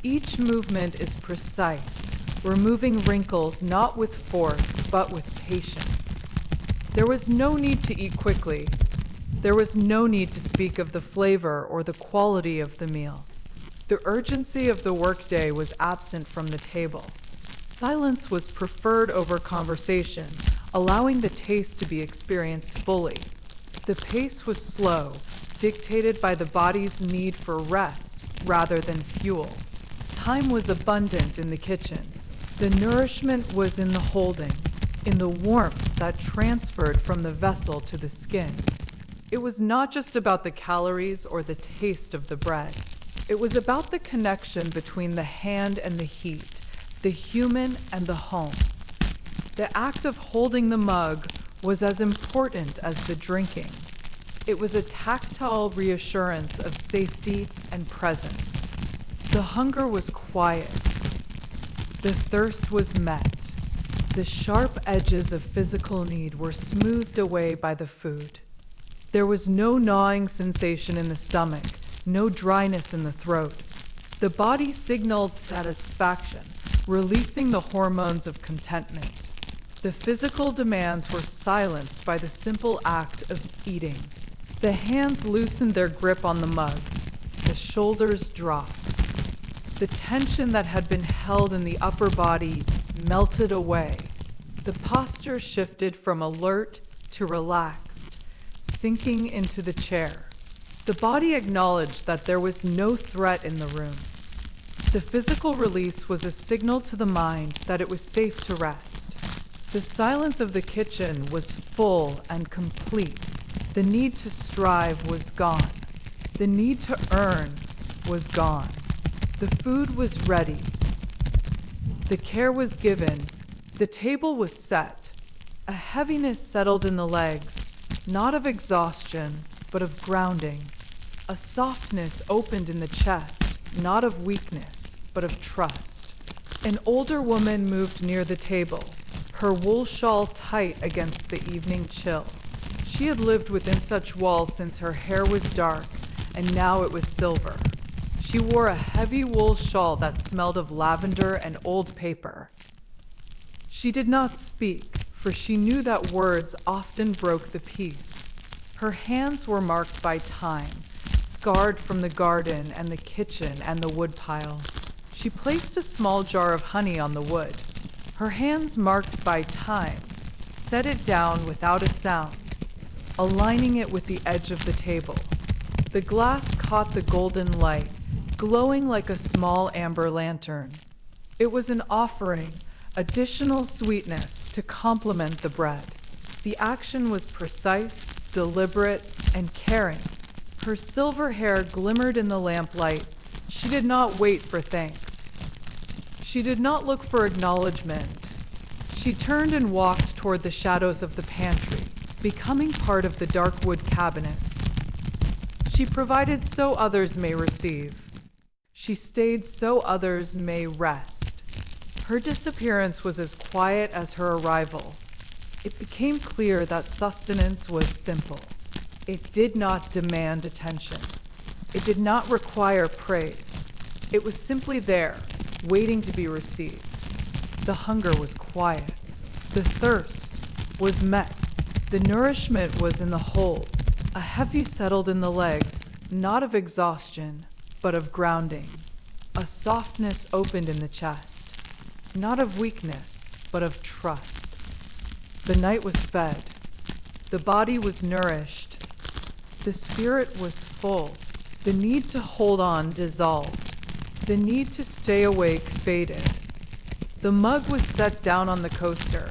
Each movement is precise, removing wrinkles not with force, but with patience. There was no need to eat quickly. There was no need to speak of the flavor or the quality of the meal. The urgency of the workday was absent from the table. Silence was preferred over conversation, allowing the taste to be experienced fully. The pace was slow, dictated by the body's need for rest rather than fuel. Time was abundant in the kitchen. The nourishment was in the holding, in the warmth that transferred from the vessel to the skin. It was not just about the calories or the taste of the bread. It was about the connection between the hand and the heat, the human and the home. The act of holding the mug was as important as the drinking. It was a tactile reassurance of safety and presence. The hunger was quiet. The thirst was met. The sharp edges of physical need were smoothed away by the food. There was no gnawing sensation in the stomach, no dryness in the throat. The body signaled satisfaction, releasing the hormones of contentment. The physical demands were silenced by the simple act of eating. The hands loosened their grip on the mug. The shoulders dropped. The tension that had been held in the upper body melted away. The posture shifted from alert to relaxed, sinking into the chair. The body acknowledged that there was no threat in the room. The physical release was a signal to the mind that it was safe to rest. The silence of the kitchen was full and complete. The need to strive was gone. The need to earn was gone. The food was ready. The care was given. The table was set. A heaviness settled in the legs, not of exhaustion, but of grounding. A softness opened in the chest, not of weakness, but of trust. An older woman moved near the table, her wool shawl tight against the evening chill. She had lived within such walls since her hair was dark, and now it was silver. She wore a heavy wool shawl that smelled of lavender and old paper. She did not speak, for she knew that words often broke the peace. Her hands were marked by time, scarred from the garden and the kitchen and the woodpile. She placed a small jar of honey on the wood. Her hands marked by time, set it down without a sound, aligning it with the edge of the table. The glass caught the golden light, glowing like a small amber lantern. It was an offering, additional sweetness to complement the bread. The action was precise, deliberate, and caring. Her silver hair glimmered in the lamplight. She did not wait for thanks. She did not look for acknowledgement. She turned and walked toward the shadows of the pantry, becoming part of the dark wood cabinets. She provided so others may receive. She stayed so others may rest. Her disappearance was as quiet as her arrival. It became clear that sustenance was simple. It did not demand attention. It did not require praise. It was simply there, waiting to be received. The hunger was quiet. The thirst was met. The nourishment was in the hold. A heavy settled in the legs, not of exhaustion, but of grounding. A softness opened in the chest, not of weakness, but of trust. The night was fed. The body was nourished. The spirit was full. The need to hold on dissolved. The need to stay awake faded. The mug was set down on the coaster.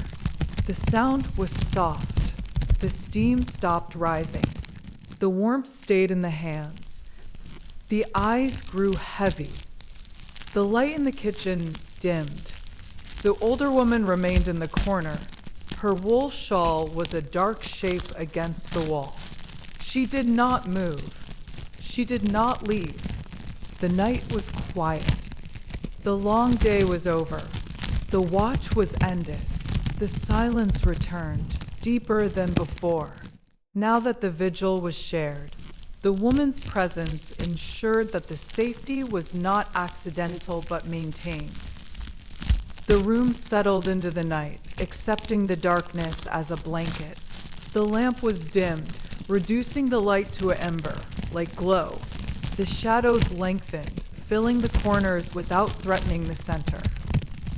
The sound was soft. The steam stopped rising. The warmth stayed in the hands. The eyes grew heavy. The light in the kitchen dimmed. The older woman remained in the corner. Her wool shawl was a dark shape against the wall. She did not move. She did not leave. The night was quiet. The long day was over. The watch was ended. The silence returned, deeper than before. Now that the vigil was shared, the woman's presence ensured that the safety was not accidental but maintained. The room settled into the night, accepting the darkness as a blanket. The lamp was dimmed, reducing the light to an ember, like glow. The shadows lengthened, filling the corners without threatening the center.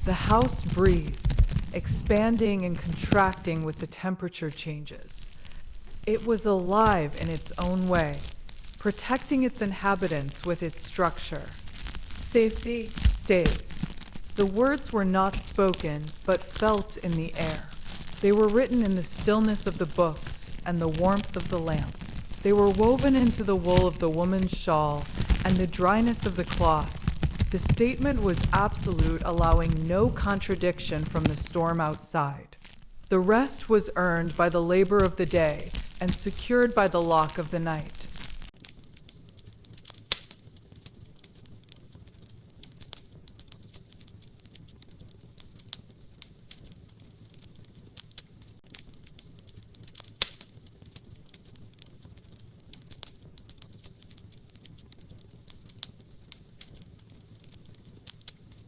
The house breathed, expanding and contracting with the temperature changes. It was alive in its own way, protecting its inhabitants with its structure. Safety stays. The words were not spoken, but felt in the air. They were written in the stillness of the books and the warmth of the lamp. They were woven into the wool of the woman's shawl and the dryness of the cloth. The statement was absolute, allowing no contradiction from the storm outside. The rest was earned by the labor of the day and secured by the lock of the night.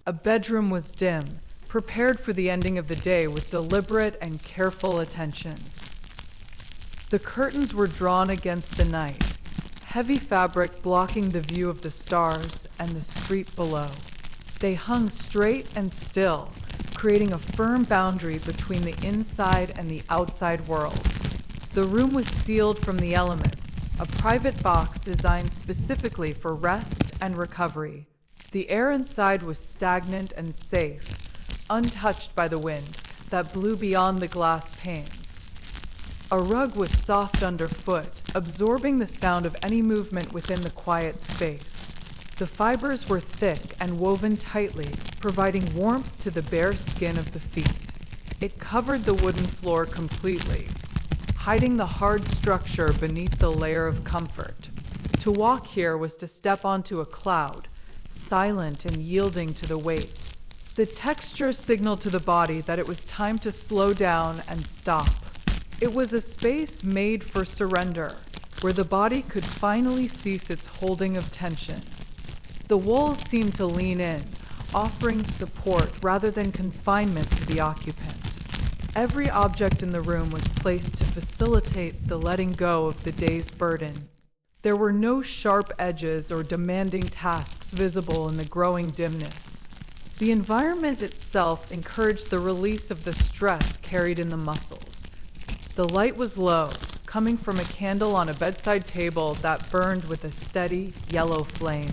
A bedroom was dim, prepared for the ending of the day with deliberate and careful attention. The curtains were drawn against the night, heavy fabric blocking the view of the stars and the street below. They hung straight and still, creating a firm boundary between the inside and the outside world. The room was sealed from the elements, a private box designed specifically for rest and recovery. The air inside was stagnant and safe, untouched by the wind that blew beyond the glass panes. A rug was soft underfoot, absorbing the sound of any movement within the quiet space. The fibers were thick and woven tightly, providing warmth to the bare skin of the feet. It covered the wooden floor completely, hiding the hard structure beneath the layer of comfort. To walk here was to step onto a cloud, silent and yielding to the weight. The texture signaled to the body that it was time to slow down and stop. It was a space made for surrender, where the body could finally cease its holding of tension. The walls seemed to lean in, offering support rather than confinement to the occupant. Every object in the room was placed to facilitate the letting go of the day's burden. There were no sharp edges or demanding tasks visible in the growing dimness. The environment itself encouraged the release of the stress carried in the muscles. The light was low, coming from a candle on a bedside table that burned with a steady, yellow flame.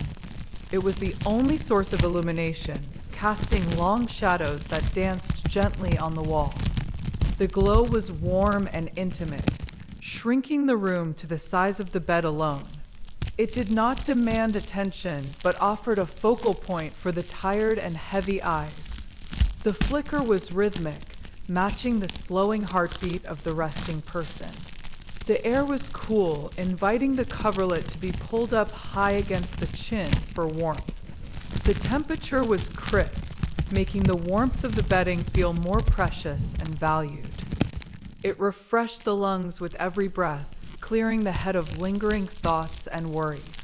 It was the only source of illumination, casting long shadows that danced gently on the walls. The glow was warm and intimate, shrinking the room to the size of the bed alone. It did not demand attention, but offered a focal point for the tired and heavy eyes. The flicker was rhythmic, matching the slowing heartbeat of the resting person. The air was cool, inviting the coverlet to be pulled up high against the chin for warmth. The temperature was crisp, making the warmth of the bedding feel more precious and valued. It refreshed the lungs with every breath, clearing the head of lingering thoughts and worries.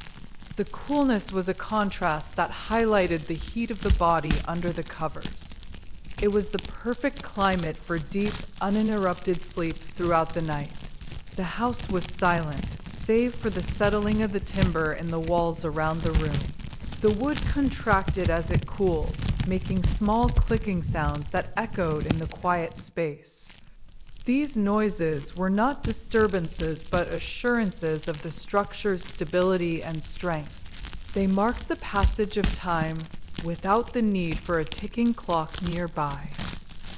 The coolness was a contrast that highlighted the heat of the body under the covers. It was the perfect climate for deep, uninterrupted sleep throughout the night. The house was silent, save for the settling of the timber in the walls around the room. The wood contracted as it cooled, making small clicking sounds that echoed in the quiet space. These noises were not disturbances but assurances of the structure's stability and strength. They marked the passage of time without the need for a ticking clock nearby.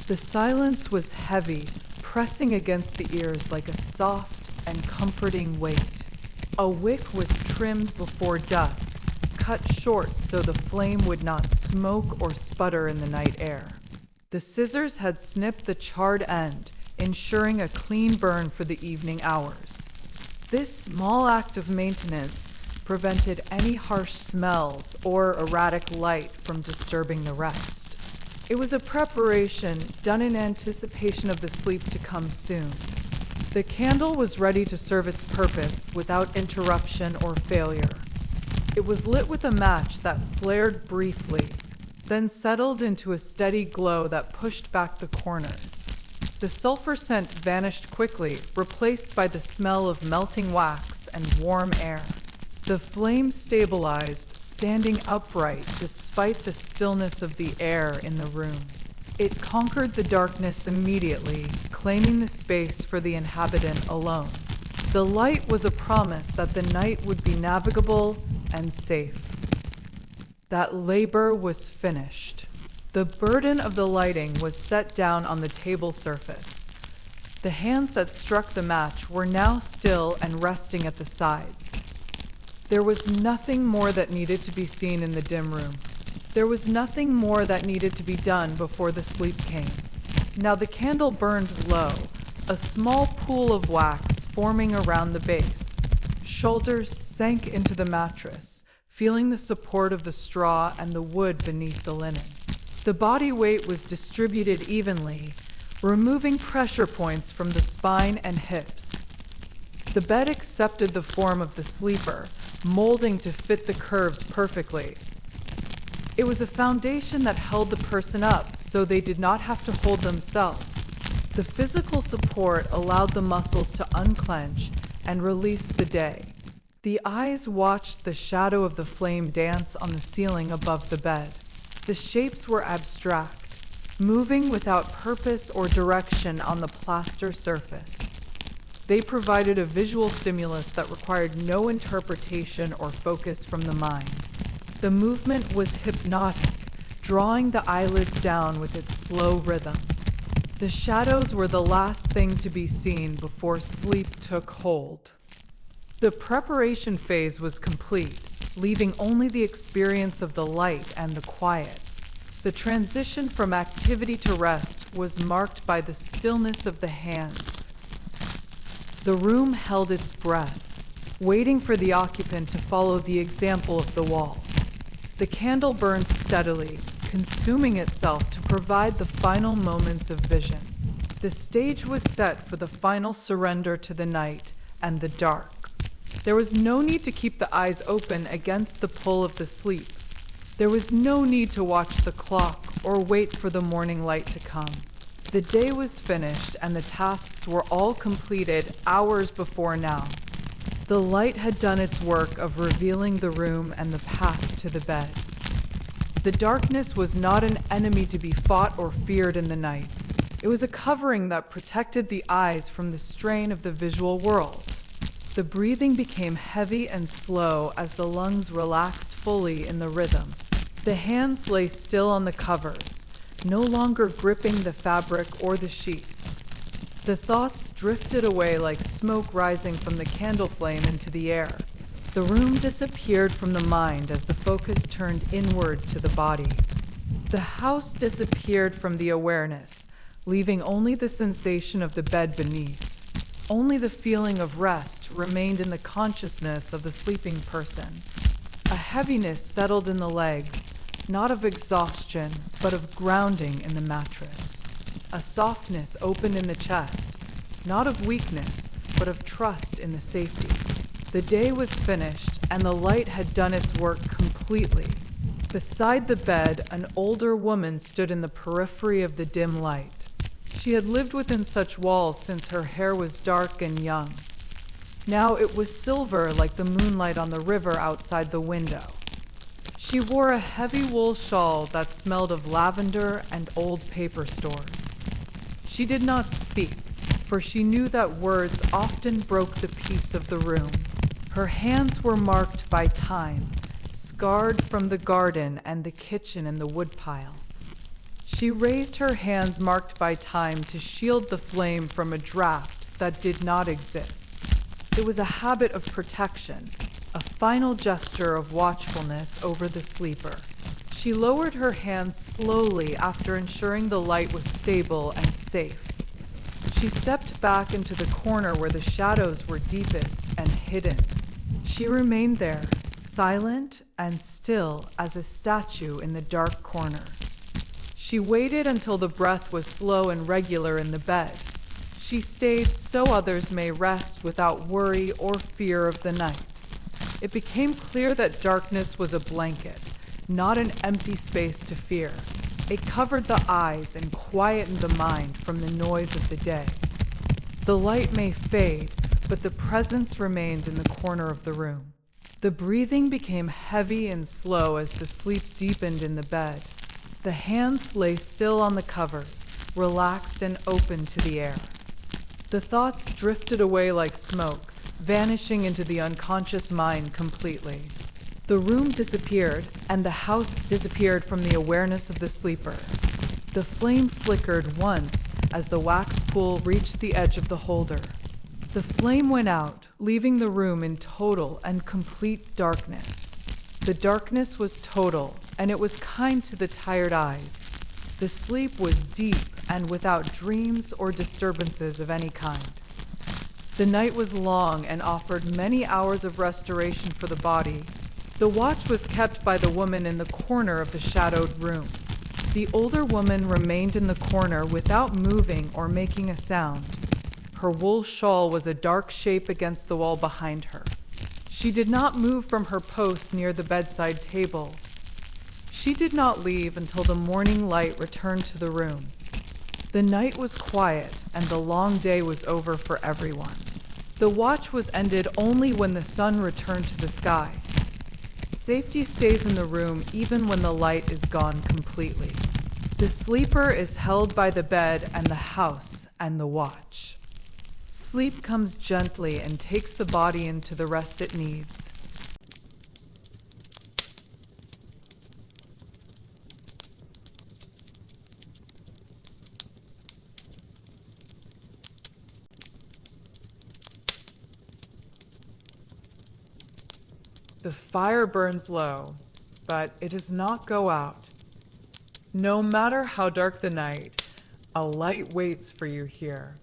The silence was heavy, pressing against the ears like a soft and comforting weight. A wick was trimmed before dusk, cut short so the flame would not smoke or sputter in the night air. The scissors had snipped the charred end, ensuring a clean burn for the evening hours. This small act of maintenance prevented any harsh smells or erratic light from disturbing the rest. It was a preparation done in anticipation of the sleep to come soon. The candle was ready to serve its purpose without interruption or failure. It was lit with a match that flared briefly, then settled into a steady glow that pushed back the corners. The sulfur scent vanished quickly, replaced by the smell of melting wax and warm air. The flame stabilized, standing upright despite the stillness of the air in the room. It conquered the darkness immediately, claiming the space for the inhabitant alone. The light was a promise that the night would be navigable and safe. That labor was finished. The burden of the lighting was set down on the table surface. The hands that struck the match were now still and resting at the sides. There was nothing more that needed to be seen in the dim room. There was nothing more that needed to be done before the sleep came. Now the candle burned low, a small pool of wax forming around the base. Shoulders sank into the mattress, feeling the support of the straw and the wood beneath the linen. The body weight was distributed evenly, removing pressure points from the spine and hips. The bed accepted the form of the sleeper, molding to fit the curves perfectly. It was a foundation that held the person up so they did not have to hold themselves. The physical support allowed the muscles to unclench and release the day. The eyes watched the shadow of the flame dance on the ceiling above the bed. The shapes were abstract, moving without purpose or direction on the plaster surface. They provided a visual stimulus that required no interpretation or focus from the mind. The movement was hypnotic, drawing the eyelids down with its slow rhythm. The shadows were the last thing to be seen before sleep took hold. The preparation phase was complete, leaving only the experience of the light and the quiet. The transition from activity to rest was marked by the stillness of the hands. The room held its breath, waiting for the occupant to follow the example of the wall. The candle burned steadily, consuming itself to provide the final moments of vision. The stage was set for the final surrender to the night and the dark. There was no need to keep the eyes open against the pull of the sleep. There was no need to watch the clock or wait for the morning light to come. The day was finished and the tasks were all completed hours before now. The light had done its work of revealing the room and the path to the bed. The darkness was not an enemy to be fought or feared in the night. It was a covering that protected the eyes from the strain of the visual world. The breathing became heavy and slow as the lungs relaxed fully in the rhythm. The hands lay still on the covers, no longer gripping the fabric or the sheets. The thoughts drifted away like smoke rising from the candle flame into the air. The room disappeared from the mind as the focus turned inward to the body. The house disappeared from the awareness, leaving only the sensation of the bed beneath. Only the feeling of rest remained in the consciousness of the sleeping person. A heaviness settled in the legs, not of exhaustion, but of grounding in the mattress. A softness opened in the chest, not of weakness, but of trust in the safety. The day was finished, and the light had done its work completely. Beside the bed, an older woman stood in the periphery of the dim light. She had lived within such walls since her hair was dark and young. Now it was silver like the moonlight on the river outside the window. She wore a heavy wool shawl that smelled of lavender and old paper stores. She did not speak, for she knew that words often broke the peace of the room. Her hands were marked by time, scarred from the garden and the kitchen and the woodpile. She raised her hands marked by time to shield the flame from a draft that did not exist. It was a habit of protection, a final gesture of watchfulness over the sleeper. She lowered her hands slowly after ensuring the light was stable and safe. She stepped back into the corner where the shadows were deepest and hidden. She remained there, silent and still as a statue in the dark corner. She waited until the breath was slow and regular in the bed. She stayed so others may rest without worry or fear of the night. It became clear that darkness was a blanket, not an empty space to fear. It covered the eyes and quietened the mind from the noise of the day. The light may fade, but the presence remained in the corner of the room. The breathing became heavy and slow as the sleep deepened in the bed. The hands lay still on the covers, relaxed and open to the air. The thoughts drifted away like smoke, vanishing into the unconscious mind completely. The room disappeared, and the house disappeared from the awareness of the sleeper. The flame flickered once as the wax pool reached the edge of the holder. The flame went out, leaving the room in total and complete darkness. The darkness was total, and it was kind to the tired eyes. The sleep was deep and without dreams or disturbances of any kind. The night was long and offered many hours of restoration for the body. The watch was kept by the woman in the corner of the shadowed room. The older woman remained in the corner without moving or making a sound. Her wool shawl was a dark shape against the wall behind her. She did not move from her post near the bedside table. She did not leave until the morning light returned to the room. The night was quiet, and the long day was over for everyone. The watch was ended only when the sun returned to the sky. Safety stays in the room even when the light is gone completely. The sleeper is held by the bed and the house and the watch. Sleep comes gently and takes the body into the rest it needs. The fire burns low, but it does not go out. No matter how dark the night, a light waits for you here.